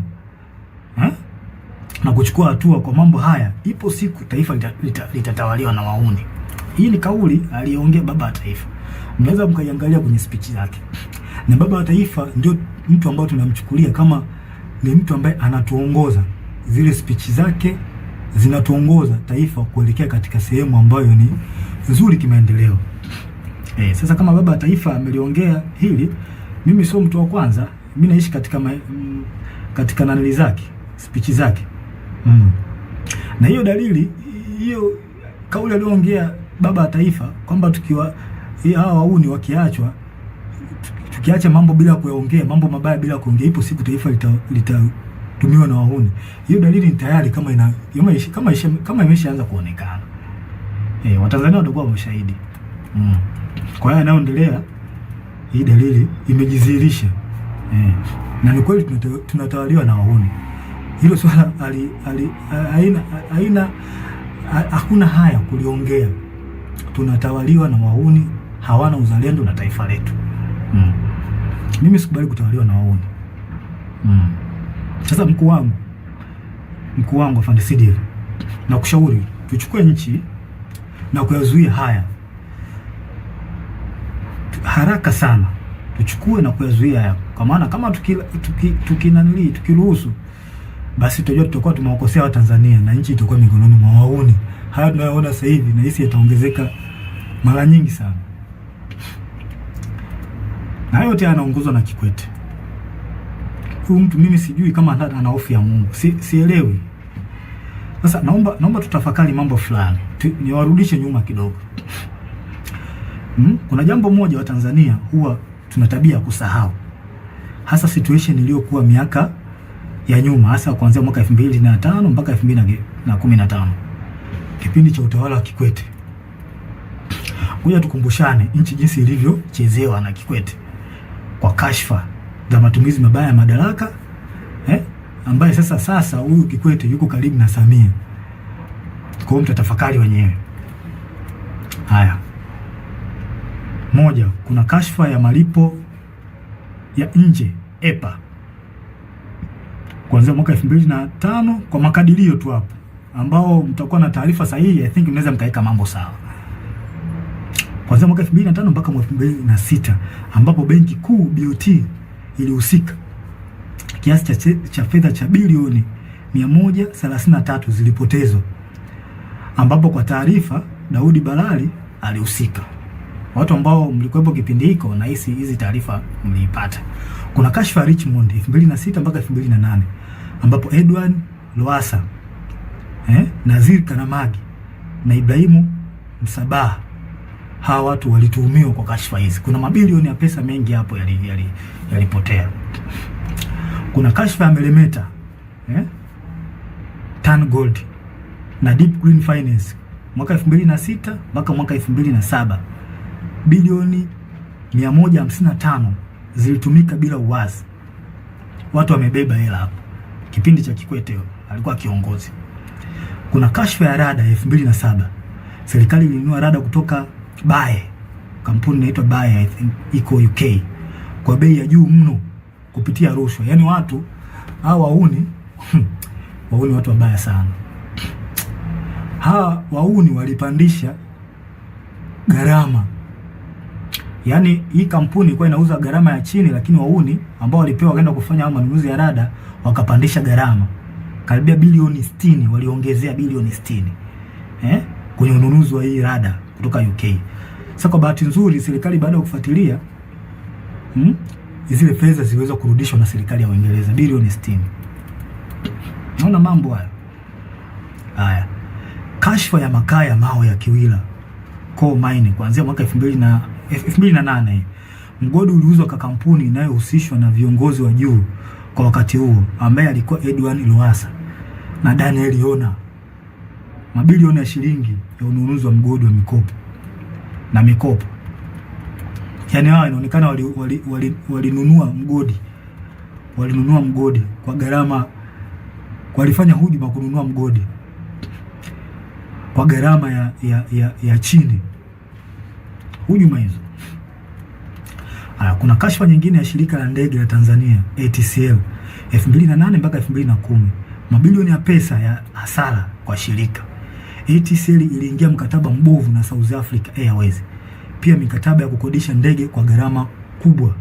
na kuchukua hatua kwa mambo haya, ipo siku taifa litatawaliwa na wahuni. Hii ni kauli aliyoongea Baba wa Taifa. Mnaweza mkaiangalia kwenye speech zake. Na Baba wa Taifa ndio mtu ambaye tunamchukulia kama ni mtu ambaye anatuongoza. Zile speech zake zinatuongoza taifa kuelekea katika sehemu ambayo ni nzuri kimaendeleo. Sasa kama Baba wa Taifa ameliongea hili, mimi sio mtu wa kwanza. Mimi naishi katika nanili zake, speech zake. Na hiyo dalili, hiyo kauli aliyoongea Baba wa Taifa kwamba tukiwa hawa wahuni wakiachwa, tukiacha mambo bila kuyaongea, mambo mabaya bila kuongea, ipo siku taifa litatumiwa na wahuni. Hiyo dalili ni tayari kama imeshaanza kuonekana. Watanzania watakuwa mashahidi. Kwa hiyo yanayoendelea, hii dalili imejidhihirisha. Na ni kweli tunatawaliwa na wahuni. Hilo swala hakuna haya kuliongea. Tunatawaliwa na wahuni, hawana uzalendo na taifa letu. Mimi sikubali kutawaliwa na wahuni. Sasa mkuu wangu afande CDF, na kushauri tuchukue nchi na kuyazuia haya haraka sana. Tuchukue na kuyazuia haya, kwa maana kama tukiruhusu, basi tutajua tutakuwa tumewakosea Watanzania na nchi itakuwa mikononi mwa wahuni. Haya tunayoona sasa hivi na hisi yataongezeka mara nyingi sana. Na yote anaongozwa na Kikwete. Huyu mtu mimi sijui kama ana hofu ya Mungu. Sielewi. Sasa naomba tutafakari mambo fulani. Niwarudishe nyuma kidogo. Kuna jambo moja wa Tanzania huwa tuna tabia kusahau. Hasa situation iliyokuwa miaka ya nyuma, hasa kuanzia mwaka 2005 mpaka 2015. Kipindi cha utawala wa Kikwete. Ngoja tukumbushane nchi jinsi ilivyochezewa na Kikwete kwa kashfa za matumizi mabaya ya madaraka, ambaye sasa huyu Kikwete yuko karibu na Samia. Kwa hiyo mtatafakari wenyewe. Haya. Moja, kuna kashfa ya malipo ya nje EPA. Kuanzia mwaka 2005 kwa makadirio tu hapo, ambao mtakuwa na taarifa sahihi, I think mnaweza mkaweka mambo sawa. Kuanzia mwaka 2005 mpaka mwaka 2006 ambapo Benki Kuu BOT ilihusika. Kiasi cha fedha cha bilioni 133 zilipotezwa. Ambapo kwa taarifa Daudi Balali alihusika. Watu ambao mlikuwepo kipindi hiko na hizi taarifa mliipata. Kuna kashfa Richmond 2006 mpaka 2008 ambapo Edward Lowassa, Nazir Kanamagi na Ibrahimu Msabaha, hawa watu walituhumiwa kwa kashfa hizi. Kuna mabilioni ya pesa mengi hapo yalipotea. Kuna kashfa ya Melemeta, Tan Gold na Deep Green Finance mwaka 2006 mpaka mwaka 2007. Bilioni 155 zilitumika bila uwazi. Watu wamebeba hela hapo. Kipindi cha Kikwete alikuwa kiongozi. Kuna kashfa ya rada 2007. Serikali ilinunua rada kutoka Bae. Kampuni inaitwa Bae, I think iko UK. Kwa bei ya juu mno kupitia rushwa. Yaani watu hawa wauni watu wabaya sana. Hawa wauni walipandisha gharama. Yaani hii kampuni ilikuwa inauza gharama ya chini, lakini wauni ambao walipewa wakaenda kufanya hao manunuzi ya rada wakapandisha gharama. Karibia bilioni 60, waliongezea bilioni 60. Kwenye ununuzi wa hii rada kutoka UK. Sasa kwa bahati nzuri serikali baada ya kufuatilia zile fedha ziliweza kurudishwa na serikali ya Uingereza bilioni 60. Naona mambo haya. Haya. Kashfa ya makaa ya mawe ya Kiwila Coal Mine kuanzia mwaka 2008. Mgodi uliuzwa kwa kampuni inayohusishwa na viongozi wa juu kwa wakati huo ambaye alikuwa Edward Lowassa na Daniel Yona. Mabilioni ya shilingi ya ununuzi wa mgodi wa mikopo. Yaani hawa inaonekana walinunua mgodi. Walinunua mgodi kwa gharama, walifanya hujuma kununua mgodi kwa gharama ya chini. Hujuma hizo. Kuna kashfa nyingine ya shirika la ndege la Tanzania ATCL 2008 mpaka 2010. Mabilioni ya pesa ya hasara kwa shirika. ATCL iliingia mkataba mbovu na South Africa Airways. Pia mikataba ya kukodisha ndege kwa gharama kubwa.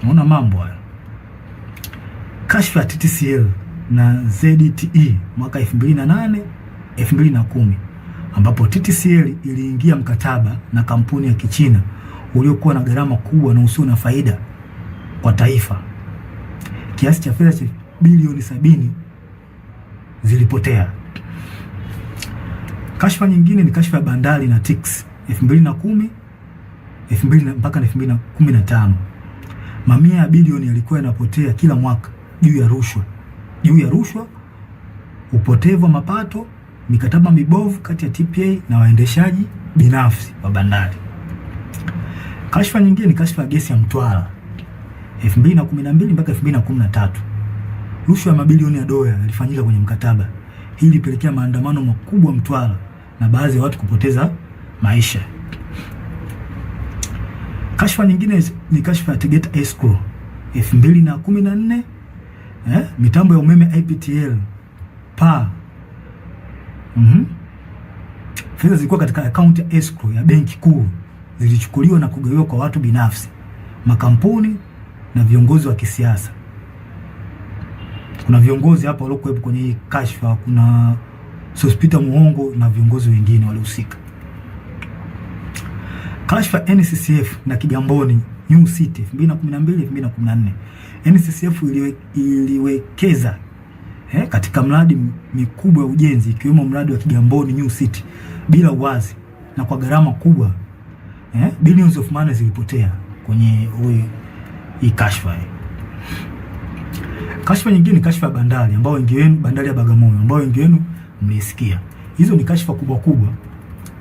Unaona mambo haya. Kashfa ya TTCL na ZTE mwaka 2008 2010 ambapo TTCL iliingia mkataba na kampuni ya Kichina uliokuwa na gharama kubwa na usio na faida kwa taifa. Kiasi cha fedha cha bilioni 70 zilipotea. Kashfa nyingine ni kashfa ya bandari na TICS 2010 mpaka 2015. Mamia ya bilioni yalikuwa yanapotea kila mwaka juu ya rushwa, upotevu wa mapato, mikataba mibovu kati ya TPA na waendeshaji binafsi wa bandari. Kashfa nyingine ni kashfa ya gesi ya Mtwara 2012 mpaka 2013. Rushwa ya mabilioni ya dola yalifanyika kwenye mkataba. Hii ilipelekea maandamano makubwa Mtwara na baadhi ya watu kupoteza maisha. Kashfa nyingine ni kashfa ya Tegeta Escrow 2014. Mitambo ya umeme IPTL PA. Fedha zilikuwa katika akaunti ya escrow ya benki kuu zilichukuliwa na kugawiwa kwa watu binafsi, makampuni na viongozi wa kisiasa. Kuna viongozi hapa waliokuwepo kwenye hii kashfa, kuna Sospeter Muhongo na viongozi wengine walihusika. Kashfa NCCF na Kigamboni New City 2012-2014. NCCF iliwekeza katika mradi mikubwa ya ujenzi ikiwemo mradi wa Kigamboni New City bila uwazi na kwa gharama kubwa. Billions of money zilipotea kwenye hii kashfa. Kashfa nyingine ni kashfa ya bandari ambao wengi wenu, bandari ya Bagamoyo ambao wengi wenu mlisikia. Hizo ni kashfa kubwa.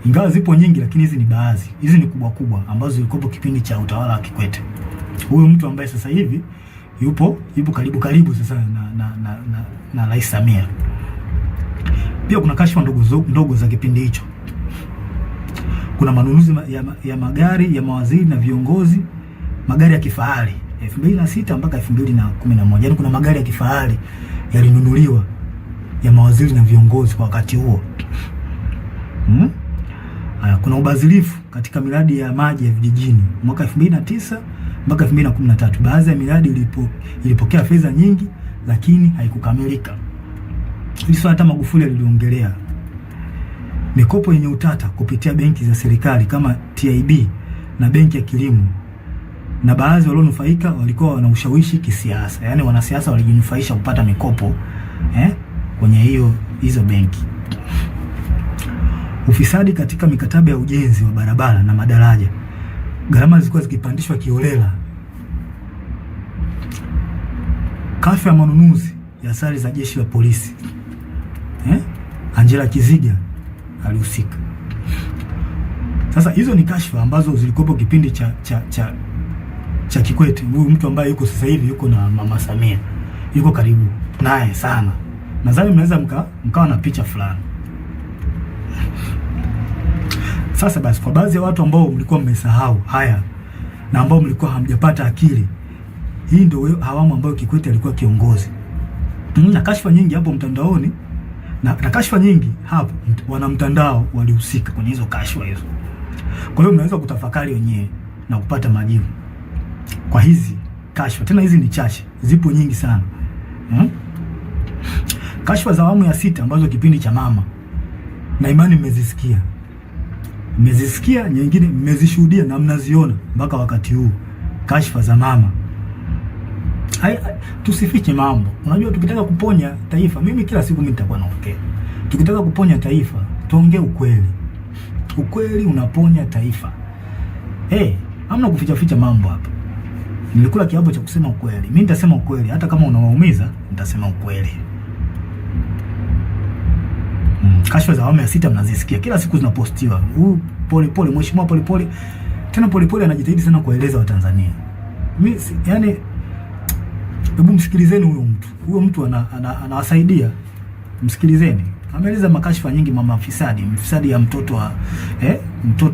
Ingawa zipo nyingi lakini hizi ni baadhi. Hizi ni kubwa ambazo zilikuwa kipindi cha utawala wa Kikwete. Huyu mtu ambaye sasa hivi yupo karibu sasa na Rais Samia. Pia kuna kashfa ndogo za kipindi hicho. Kuna manunuzi ya magari ya mawaziri na viongozi, magari ya kifahari 2006 mpaka 2011. Yaani kuna magari ya kifahari yalinunuliwa ya mawaziri na viongozi kwa wakati huo. Kuna ubadhirifu katika miradi ya maji ya vijijini mwaka 2009 mpaka 2013. Baadhi ya miradi ilipokea fedha nyingi lakini haikukamilika. Hili hata Magufuli aliliongelea. Mikopo yenye utata kupitia benki za serikali kama TIB na benki ya kilimo, na baadhi walionufaika walikuwa wana ushawishi kisiasa. Yaani wanasiasa walijinufaisha kupata mikopo kwenye hizo benki. Ufisadi katika mikataba ya ujenzi wa barabara na madaraja. Gharama zilikuwa zikipandishwa kiholela. Kashfa ya manunuzi ya sare za jeshi la polisi. Angela Kiziga alihusika. Sasa hizo ni kashfa ambazo zilikuwa kipindi cha Kikwete, huyu mtu ambaye yuko sasa hivi yuko na Mama Samia, yuko karibu naye sana. Nadhani mnaweza mkawa na picha fulani. Sasa basi, kwa baadhi ya watu ambao mlikuwa mmesahau haya na ambao mlikuwa hamjapata akili, hii ndio awamu ambayo Kikwete alikuwa kiongozi. Na kashfa nyingi hapo mtandaoni na kashfa nyingi hapo, wana mtandao walihusika kwenye hizo kashfa hizo. Kwa hiyo mnaweza kutafakari wenyewe na kupata majibu kwa hizi kashfa. Tena hizi ni chache, zipo nyingi sana. Kashfa za awamu ya 6 ambazo kipindi cha mama, na imani mmezisikia, nyingine mmezishuhudia na mnaziona mpaka wakati huu. Kashfa za mama. Tusifiche mambo. Unajua, tukitaka kuponya taifa, mimi kila siku nitakuwa naongea, tukitaka kuponya taifa tuongee ukweli. Ukweli unaponya taifa. Hamna kuficha mambo hapa. Nilikula kiapo cha kusema ukweli. Mimi nitasema ukweli, hata kama unawaumiza nitasema ukweli. Kashfa za awamu ya 6 mnazisikia kila siku zinapostiwa. Polepole, mheshimiwa Polepole. Tena Polepole anajitahidi sana kueleza Watanzania. Mimi yani, hebu msikilizeni huyo mtu anawasaidia. Msikilizeni. Ameeleza makashfa nyingi, mama mfisadi ya mtoto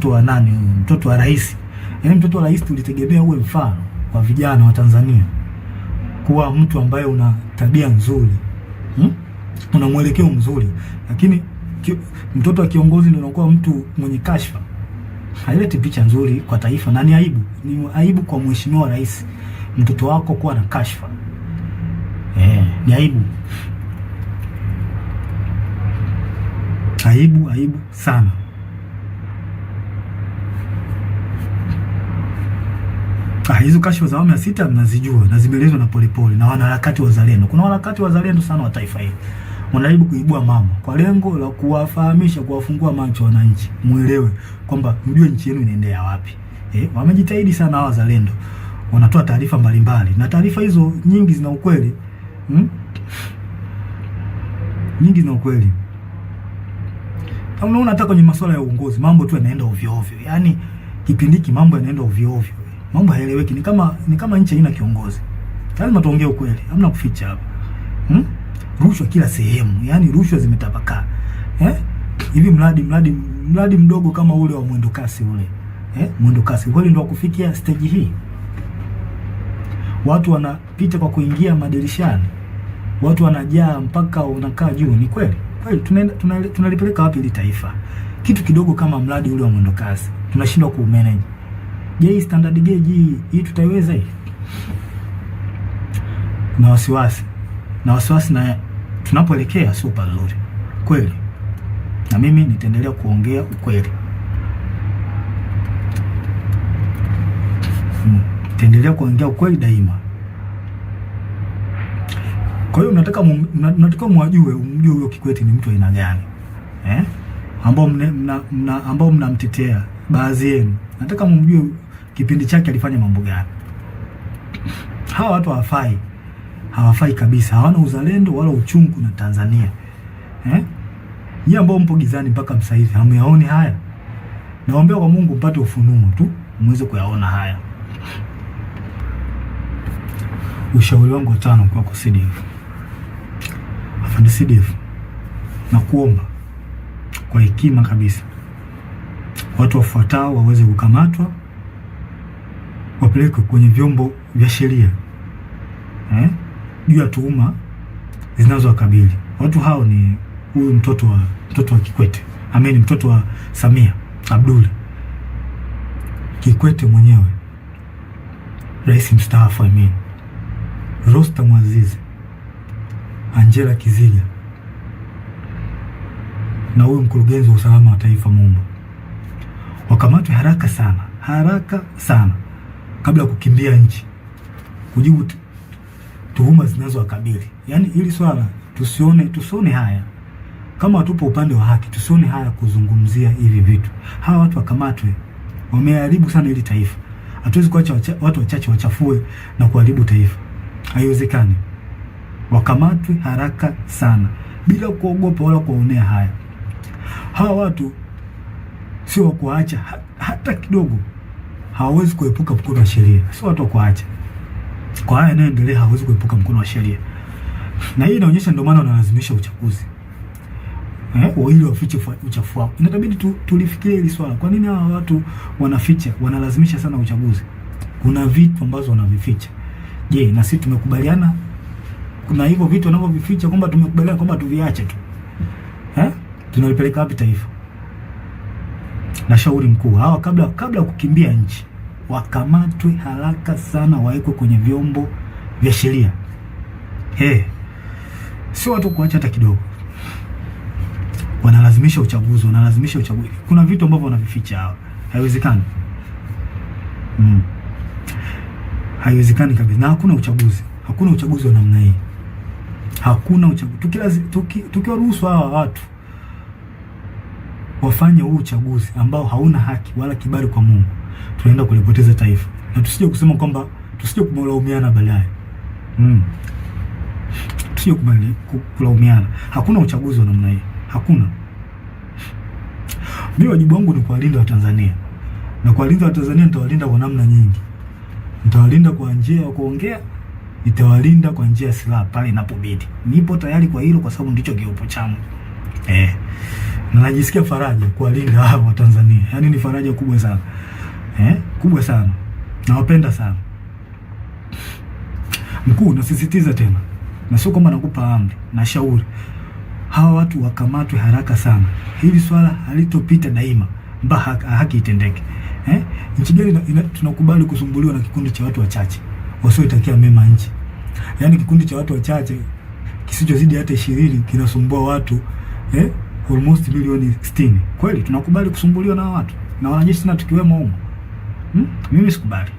wa nani, mtoto wa rais. Yaani mtoto wa rais tulitegemea uwe mfano kwa vijana wa Tanzania, kuwa mtu ambaye una tabia nzuri, una mwelekeo mzuri, lakini mtoto wa kiongozi ndio anakuwa mtu mwenye kashfa. Haileti picha nzuri kwa taifa, na ni aibu kwa mheshimiwa rais, mtoto wako kuwa na kashfa. Ni aibu. Aibu sana. Hizo kashfa za awamu ya 6 mnazijua na zimeelezwa na Polepole na wanaharakati wazalendo. Kuna wanaharakati wazalendo sana wa taifa hili, wanajaribu kuibua mama kwa lengo la kuwafahamisha, kuwafungua macho wananchi, muelewe kwamba mjue nchi yenu inaendea wapi. Wamejitahidi sana hawa wazalendo, wanatoa taarifa mbalimbali, na taarifa hizo nyingi zina ukweli. Nyingi zina ukweli. Kama unaona hata kwenye masuala ya uongozi mambo tu yanaenda ovyo ovyo. Yaani kipindi hiki mambo yanaenda ovyo ovyo. Mambo hayaeleweki, ni kama nchi haina kiongozi. Lazima tuongee ukweli, hamna kuficha hapa. Rushwa kila sehemu, yaani rushwa zimetapakaa. Hivi mradi mdogo kama ule wa mwendo kasi ule. Mwendo kasi kweli ndio kufikia stage hii. Watu wanapita kwa kuingia madirishani. Watu wanajaa mpaka unakaa juu. Ni kweli? Kweli tunalipeleka wapi ili taifa? Kitu kidogo kama mradi ule wa mwendo kasi tunashindwa ku-manage. Je, standard gauge hii tutaiweza hii? Na wasiwasi na tunapoelekea sio pazuri. Kweli. Na mimi nitaendelea kuongea ukweli. Nitaendelea kuongea ukweli daima. Kwa hiyo nataka umjue huyo Kikwete ni mtu aina gani. Ambao mnamtetea baadhi yenu. Nataka mumjue kipindi chake alifanya mambo gani. Hawa watu hawafai kabisa. Hawana uzalendo wala uchungu na Tanzania. Nyie ambao mpo gizani mpaka sasa hivi hamyaoni haya. Naomba kwa Mungu mpate ufunuo tu muweze kuyaona haya. Ushauri wangu wa 5 kwa CDF. Afande CDF, na kuomba kwa hekima kabisa, watu wafuatao waweze kukamatwa, wapelekwe kwenye vyombo vya sheria juu ya tuhuma zinazowakabili. Watu hao ni huyu mtoto wa Kikwete, mtoto wa Samia Abdul Kikwete mwenyewe, rais mstaafu, Rostam Aziz, Angela Kiziga, na huyu mkurugenzi wa usalama wa taifa Mumba. Wakamatwe haraka sana kabla ya kukimbia nchi kujibu tuhuma zinazowakabili. Yaani ili swala tusione haya. Kama tupo upande wa haki, tusione haya kuzungumzia hivi vitu. Hawa watu wakamatwe. Wameharibu sana hili taifa. Hatuwezi kuacha watu wachache wachafue na kuharibu taifa. Haiwezekani. Wakamatwe haraka sana bila kuogopa wala kuonea haya. Hawa watu sio kuacha hata kidogo. hawawezi kuepuka mkono wa sheria, sio watu kuacha. Kwa haya yanayoendelea hawawezi kuepuka mkono wa sheria, na hii inaonyesha ndio maana wanalazimisha uchaguzi ili wafiche uchafu wao. Inatabidi tulifikirie hili swala. Kwa nini hawa watu wanaficha, wanalazimisha sana uchaguzi? Kuna vitu ambazo wanavificha. Je, na sisi tumekubaliana kuna hivyo vitu wanavyovificha kwamba tumekubaliana kwamba tuviache tu? Tunalipeleka wapi taifa? Na shauri mkuu, hawa kabla kukimbia nchi wakamatwe haraka sana, wawekwe kwenye vyombo vya sheria. Sio watu kuacha hata kidogo. Wanalazimisha uchaguzi, wanalazimisha uchaguzi. Kuna vitu ambavyo wanavificha hawa. Haiwezekani. Haiwezekani kabisa. Na hakuna uchaguzi. Hakuna uchaguzi wa namna hii. Hakuna uchaguzi. Tukiwaruhusu hawa watu wafanye huu uchaguzi ambao hauna haki wala kibali kwa Mungu, tunaenda kulipoteza taifa. Na tusije kusema kwamba tusije kumlaumiana baadaye. Tusije kulaumiana. Hakuna uchaguzi wa namna hii. Hakuna. Mimi wajibu wangu ni kuwalinda Watanzania. Na kuwalinda Watanzania nitawalinda kwa namna nyingi. Nitawalinda kwa njia ya kuongea, nitawalinda kwa njia ya silaha pale inapobidi. Nipo tayari kwa hilo kwa sababu ndicho kiupo changu. Na najisikia faraja kuwalinda hao Watanzania. Yaani ni faraja kubwa sana. Kubwa sana. Nawapenda sana. Mkuu, nasisitiza tena. Na sio kwamba nakupa amri, na shauri. Hawa watu wakamatwe haraka sana. Hili swala halitopita daima mpaka haki itendeke. Nchi gani tunakubali kusumbuliwa na kikundi cha watu wachache wasioitakia mema nchi? Yaani kikundi cha watu wachache kisichozidi hata 20 kinasumbua watu almost milioni 60. Kweli tunakubali kusumbuliwa na watu na wanajeshi na tukiwemo humo? Mimi sikubali.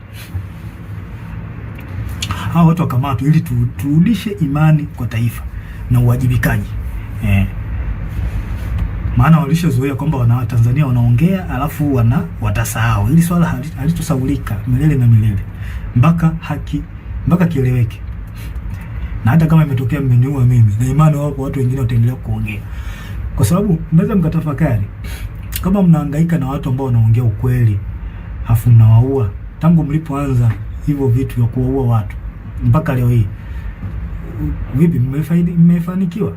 Hawa watu wakamatwe ili turudishe imani kwa taifa na uwajibikaji. Maana walishazoea kwamba Watanzania wanaongea alafu watasahau. Hili swala halitosahaulika milele na milele mpaka kieleweke. Na hata kama imetokea mmeniua mimi, na imani wapo watu wengine wataendelea kuongea. Kwa sababu mnaweza mkatafakari, kama mnahangaika na watu ambao wanaongea ukweli afu mnawaua tangu mlipoanza hivyo vitu vya kuwaua watu mpaka leo hii, vipi mmefanikiwa?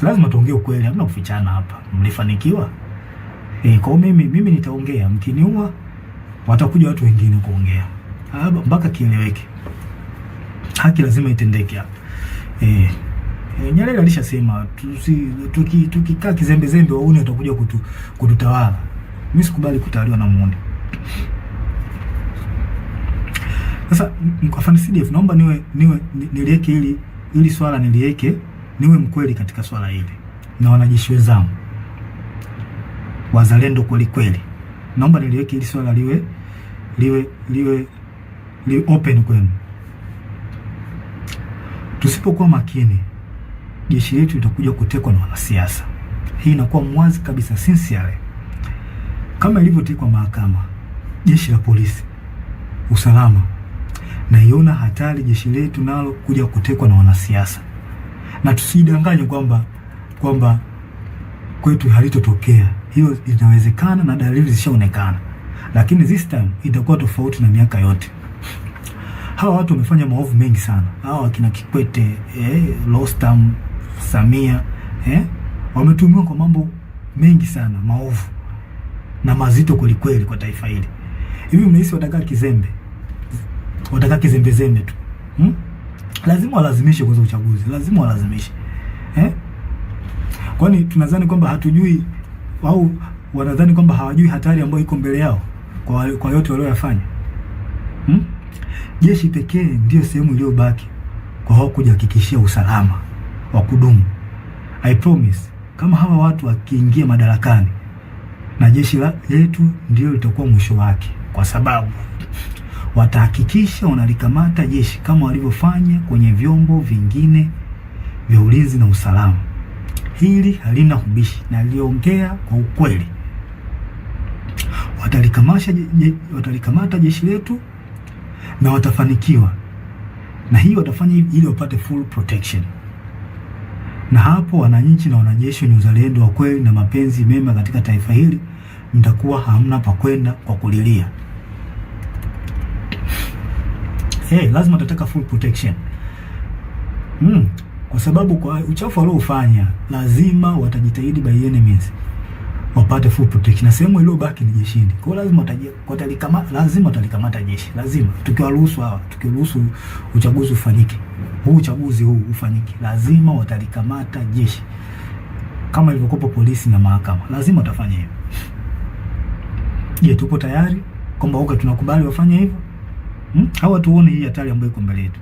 Lazima tuongee ukweli, hamna kufichana hapa. Mlifanikiwa? Kwa mimi nitaongea, mkiniua watakuja watu wengine kuongea. Mpaka kieleweke. Haki lazima itendeke hapa. Nyerere alishasema tukikaa kizembe wauni watakuja kututawala. Mimi sikubali kutawaliwa na muuni. Sasa mkafani CDF, naomba niliweke ili swala niliweke, niwe mkweli katika swala hili. Na wanajeshi wenzangu wazalendo kweli. Naomba niliweke ili swala liwe open kwenu. Tusipokuwa makini, jeshi letu litakuja kutekwa na wanasiasa. Hii inakuwa mwazi kabisa, sincerely. Kama ilivyotekwa mahakama, jeshi la polisi, usalama, na iona hatari jeshi letu nalo kuja kutekwa na wanasiasa. Na tusidanganye kwamba kwetu halitotokea. Hiyo inawezekana na dalili zishaonekana. Lakini this time itakuwa tofauti na miaka yote. Hawa watu wamefanya maovu mengi sana. Hawa kina Kikwete, Rostam, Samia, wametumiwa kwa mambo mengi sana, maovu na mazito kweli kwa taifa hili. Hivi mnahisi watakaa kizembe? Watakaa kizembe tu? Lazima walazimishe kwa uchaguzi. Lazima walazimishe. Kwani tunadhani kwamba hatujui au wanadhani kwamba hawajui hatari ambayo iko mbele yao kwa yote walioyafanya? Jeshi pekee ndio sehemu iliyobaki kwa hao kujihakikishia usalama wa kudumu. I promise, kama hawa watu wakiingia madarakani, na jeshi letu ndio litakuwa mwisho wake, kwa sababu watahakikisha wanalikamata jeshi kama walivyofanya kwenye vyombo vingine vya ulinzi na usalama. Hili halina ubishi na liongea kwa ukweli. Watalikamata jeshi letu na watafanikiwa. Na hii watafanya ili wapate full protection. Na hapo wananchi na wanajeshi wenye uzalendo wa kweli na mapenzi mema katika taifa hili mtakuwa hamna pa kwenda kwa kulilia. Lazima tutataka full protection. Kwa sababu kwa uchafu waliofanya lazima watajitahidi by enemies wapate full protection, na sehemu iliyobaki ni jeshini. Kwa hiyo lazima watalikamata jeshi, lazima. Tukiruhusu uchaguzi ufanyike, uchaguzi huu ufanyike, lazima watalikamata jeshi kama ilivyokuwa polisi na mahakama, lazima watafanya hivyo. Je, tupo tayari kwamba tunakubali wafanye hivyo? Hawa tuone hii hatari ambayo iko mbele yetu.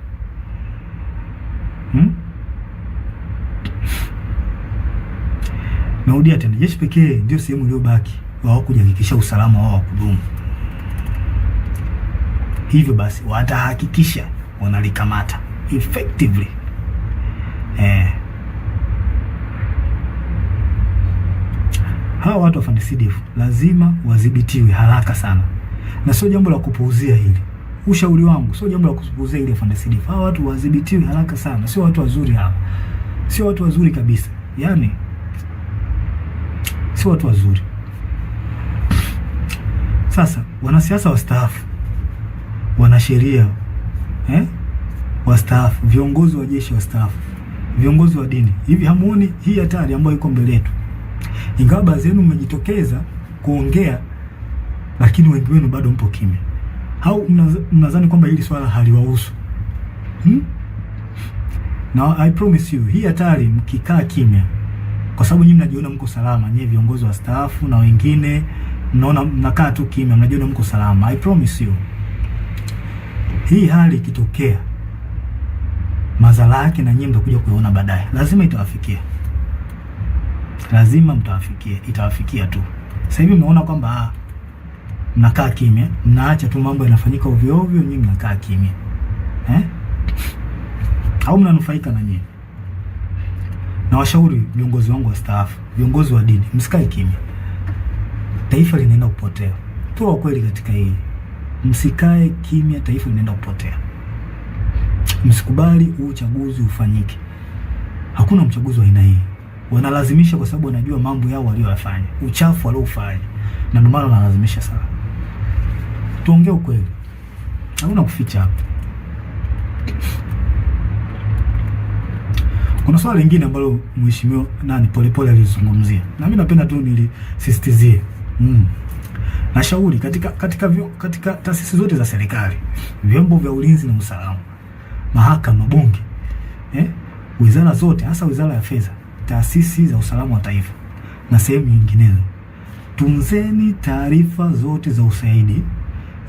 Naudia tena, jeshi pekee ndio sehemu iliyobaki wao kujihakikisha usalama wao wa kudumu. Hivyo basi watahakikisha wanalikamata effectively. Hawa watu wa FARDC lazima wadhibitiwe haraka sana, na sio jambo la kupuuzia hili. Ushauri wangu sio jambo la kupuuzia hili. FARDC hawa watu wadhibitiwe haraka sana, sio watu wazuri hawa, sio watu wazuri kabisa, yani sio watu wazuri. Sasa wanasiasa wastaafu, wanasheria wastaafu, viongozi wa jeshi wastaafu, viongozi wa dini, hivi hamuoni hii hatari ambayo iko mbele yetu? Ingawa baadhi yenu mmejitokeza kuongea, lakini wengi wenu bado mpo kimya. Au mnadhani kwamba hili swala haliwahusu? Na I promise you, hii hatari mkikaa kimya, kwa sababu nyinyi mnajiona mko salama, nyinyi viongozi wa staafu na wengine mnaona mnakaa tu kimya, mnajiona mko salama. I promise you, hii hali ikitokea, madhara yake na nyinyi mtakuja kuona baadaye. Lazima itawafikia. Lazima mtawafikia, itawafikia tu. Sasa hivi mnaona kwamba mnakaa kimya, mnaacha tu mambo yanafanyika ovyo ovyo, nyinyi mnakaa kimya. Au mnanufaika na nyinyi? Na washauri viongozi wangu wastaafu, viongozi wa dini, msikae kimya. Taifa linaenda kupotea. Toa ukweli katika hili. Msikae kimya, taifa linaenda kupotea. Msikubali uchaguzi ufanyike. Hakuna mchaguzi wa aina hii. Wanalazimisha kwa sababu wanajua mambo yao waliyofanya, uchafu waliofanya, na ndio maana wanalazimisha sana. Tuongee ukweli. Hakuna kuficha hapa. Kuna swali lingine ambalo mheshimiwa Polepole alizungumzia, na mimi napenda tu nilisisitizie. Nashauri katika taasisi zote za serikali, vyombo vya ulinzi na usalama, mahakama, bunge, wizara zote, hasa wizara ya fedha, taasisi za usalama wa taifa na sehemu nyinginezo, tunzeni taarifa zote za ushahidi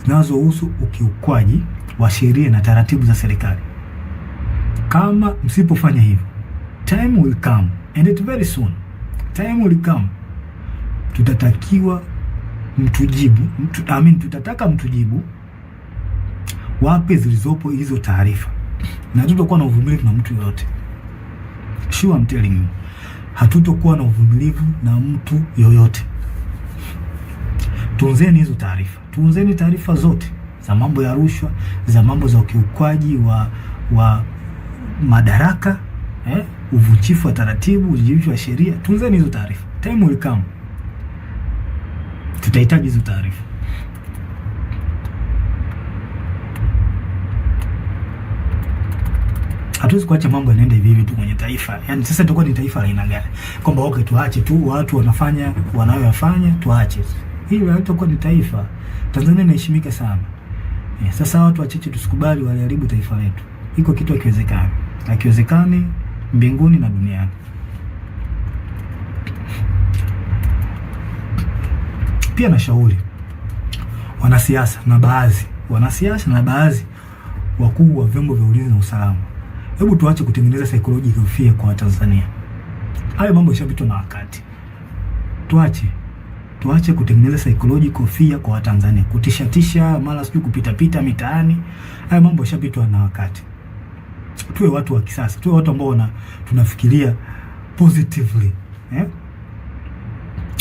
zinazohusu ukiukwaji wa sheria na taratibu za serikali. Kama msipofanya hivyo, time will come, and it very soon, time will come, tutatakiwa mtujibu, tutataka mtujibu wapi zilizopo hizo taarifa, na hatutakuwa na uvumilivu na mtu yoyote. Sure, I'm telling you, hatutakuwa na uvumilivu na mtu yoyote. Tunzeni hizo taarifa, tunzeni taarifa zote za mambo ya rushwa, za mambo za ukiukwaji wa madaraka, uvunjifu wa taratibu, uvunjifu wa sheria. Tunzeni hizo taarifa. Time will come, tutahitaji hizo taarifa. Hatuwezi kuacha mambo yanaenda hivi hivi tu kwenye taifa. Yaani sasa tutakuwa ni taifa la aina gani? Kwamba tuache tu watu wanafanya wanayoyafanya, tuache. Hili halitakuwa ni taifa. Tanzania inaheshimika sana. Sasa watu wachache tusikubali waliharibu taifa letu. Iko kitu hakiwezekani. Hakiwezekani mbinguni na duniani. Pia nashauri wanasiasa na baadhi wakuu wa vyombo vya ulinzi na usalama, hebu tuache kutengeneza psychological fear kwa Tanzania. Hayo mambo yashapitwa na wakati. Tuache kutengeneza psychological fear kwa Tanzania, kutishatisha mara sijui kupita mitaani. Hayo mambo yashapitwa na wakati. Tuwe watu wa kisasa, tuwe watu ambao tunafikiria positively.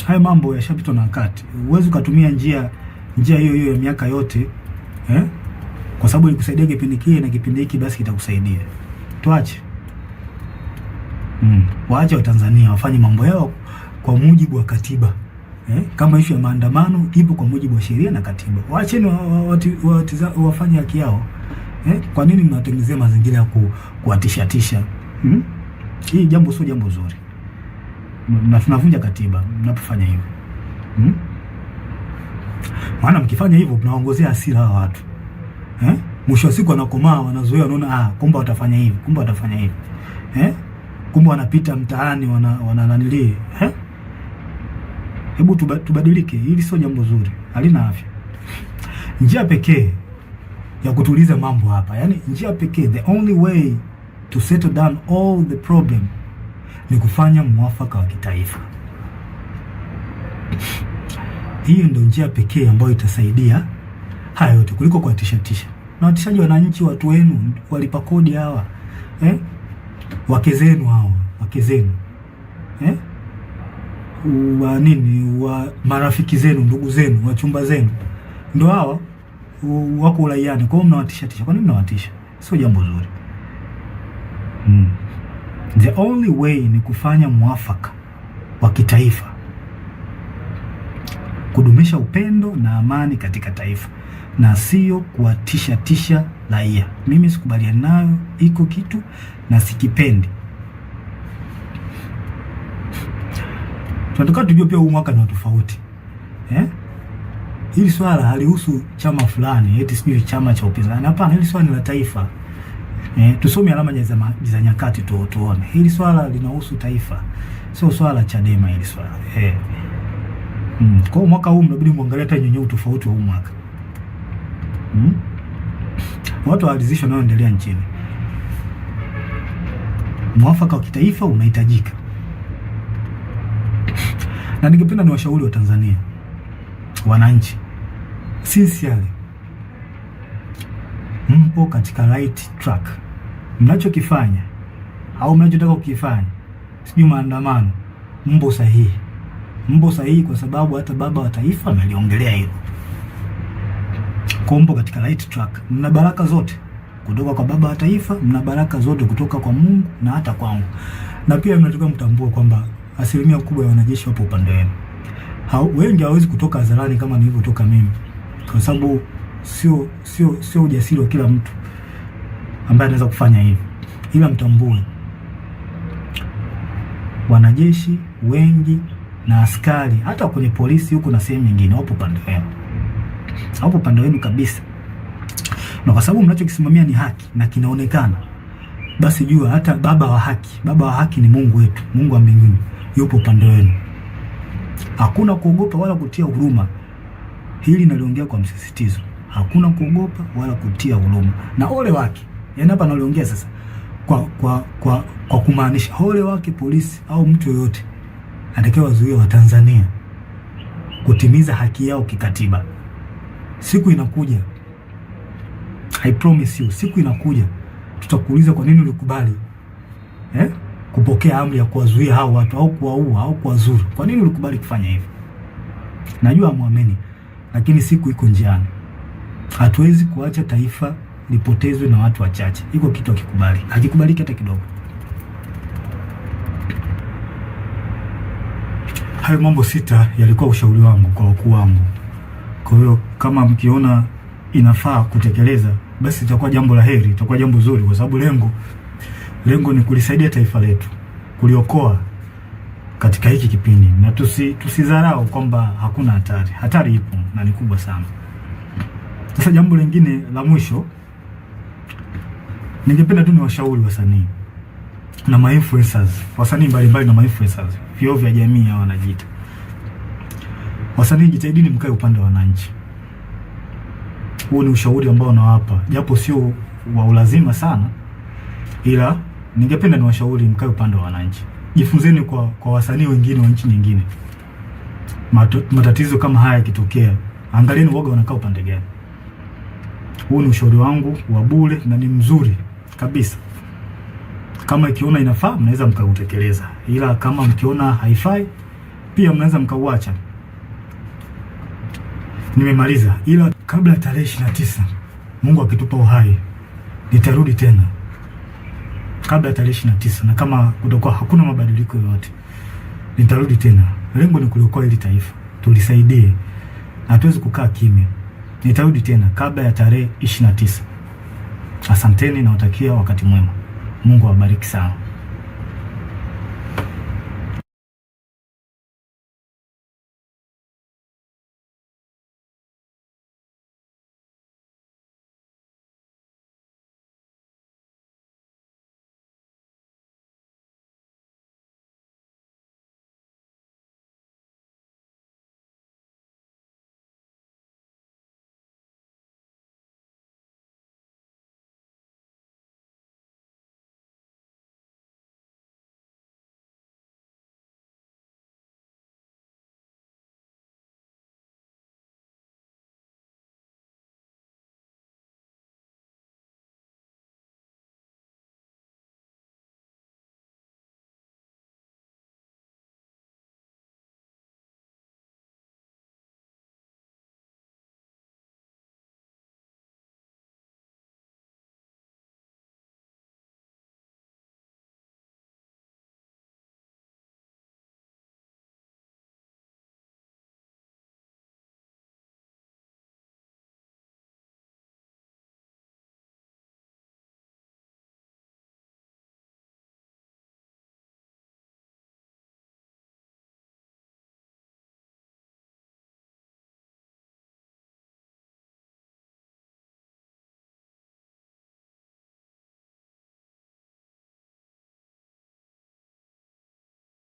Hayo mambo yashapitwa na wakati. Uwezo kutumia njia hiyo ya miaka yote, kwa sababu ilikusaidia kipindi kile na kipindi hiki, basi kitakusaidia. Tuache. Waache wa Tanzania wafanye mambo yao kwa mujibu wa katiba Kama issue ya maandamano ipo kwa mujibu wa sheria na katiba. Waacheni wafanye haki yao. Kwa nini mnatengenezea mazingira ya kuwatishatisha? Hii jambo sio jambo zuri. Na tunavunja katiba mnapofanya hivyo. Maana mkifanya hivyo mnaongozea hasira hawa watu. Mwisho wa siku wanakomaa, wanazoea, wanaona kumbe watafanya hivi, kumbe watafanya hivi. Kumbe wanapita mtaani wanananilie. Hebu tubadilike, hili sio jambo zuri, halina afya. Njia pekee ya kutuliza mambo hapa, yani njia pekee, the only way to settle down all the problem ni kufanya mwafaka wa kitaifa. Hiyo ndio njia pekee ambayo itasaidia haya yote kuliko kuwatishatisha. Na watishaji wananchi, watu wenu walipa kodi hawa, wake zenu hawa, wake zenu, wa nini, wa marafiki zenu, ndugu zenu, wachumba zenu, ndio hawa wako uraiani. Kwa hiyo mnawatishatisha. Kwa nini mnawatisha? Sio jambo zuri. The only way ni kufanya mwafaka wa kitaifa, kudumisha upendo na amani katika taifa, na sio kuwatishatisha raia. Mimi sikubaliani nayo, iko kitu na sikipendi. Tunataka tujue pia huu mwaka ni tofauti. Hili swala halihusu chama fulani, eti sijui chama cha upinzani. Hapana, hili swala ni la taifa. Tusome alama za nyakati tuone. Hili swala linahusu taifa. Sio swala la Chadema hili swala. Kwa mwaka huu mnabidi muangalie hata nyenye tofauti wa huu mwaka. Watu waalizishwa nao endelea nchini. Mwafaka wa kitaifa unahitajika. Na ningependa niwashauri wa Tanzania, wananchi, sincerely, mpo katika right track. Mnachokifanya au mnachotaka kukifanya, sijui maandamano, mpo sahihi. Mpo sahihi kwa sababu hata baba wa taifa ameliongelea hilo. Mpo katika right track. Mna baraka zote kutoka kwa baba wa taifa, mna baraka zote kutoka kwa Mungu na hata kwangu. Na pia mnataka mtambue kwamba asilimia kubwa ya wanajeshi wapo upande wenu. Wengi hawezi kutoka hadharani kama nilivyotoka mimi, kwa sababu sio ujasiri wa kila mtu ambaye anaweza kufanya hivi. Ila mtambue wanajeshi wengi na askari, hata kwenye polisi huko na sehemu nyingine, wapo upande wenu. Hapo upande wenu kabisa. Na kwa sababu mnachokisimamia ni haki na kinaonekana, basi jua hata baba wa haki ni Mungu wetu, Mungu wa mbinguni, yupo upande wenu. Hakuna kuogopa wala kutia huruma. Hili naliongea kwa msisitizo. Hakuna kuogopa wala kutia huruma. Na ole wake, yani hapa naliongea sasa kwa kumaanisha ole wake polisi au mtu yoyote atakayewazuia wa Tanzania kutimiza haki yao kikatiba. Siku inakuja, I promise you, siku inakuja tutakuuliza kwa nini ulikubali kupokea amri ya kuwazuia hao watu au kuwaua au kuwazuru. Kwa nini ulikubali kufanya hivyo? Najua muamini, lakini siku iko njiani. Hatuwezi kuacha taifa lipotezwe na watu wachache. Iko kitu hakikubali. Hakikubaliki hata kidogo. Hayo mambo 6 yalikuwa ushauri wangu kwa wakuu wangu. Kwa hiyo kama mkiona inafaa kutekeleza, basi itakuwa jambo la heri, itakuwa jambo zuri, kwa sababu lengo ni kulisaidia taifa letu, kuliokoa katika hiki kipindi. Na tusidharau kwamba hakuna hatari. Hatari ipo na ni kubwa sana. Sasa jambo lingine la mwisho, ningependa tu niwashauri wasanii na ma-influencers, wasanii mbalimbali na ma-influencers, vioo vya jamii hao wanajiita. Wasanii, jitahidini mkae upande wa wananchi. Huo ni ushauri ambao nawapa, japo sio wa ulazima sana, ila ningependa niwashauri mkae upande wa wananchi. Jifunzeni kwa wasanii wengine wa nchi nyingine. Matatizo kama haya yakitokea, angalieni woga wanakaa upande gani. Huu ni ushauri wangu wa bure na ni mzuri kabisa. Kama ikiona inafaa, mnaweza mkautekeleza, ila kama mkiona haifai, pia mnaweza mkauacha. Nimemaliza, ila kabla ya tarehe 29 Mungu akitupa uhai nitarudi tena. Kabla ya tarehe 29, na kama kutakuwa hakuna mabadiliko yoyote, nitarudi tena. Lengo ni kuliokoa hili taifa. tulisaidie. Hatuwezi kukaa kimya. Nitarudi tena kabla ya tarehe 29. Asanteni, nawatakia wakati mwema. Mungu awabariki sana.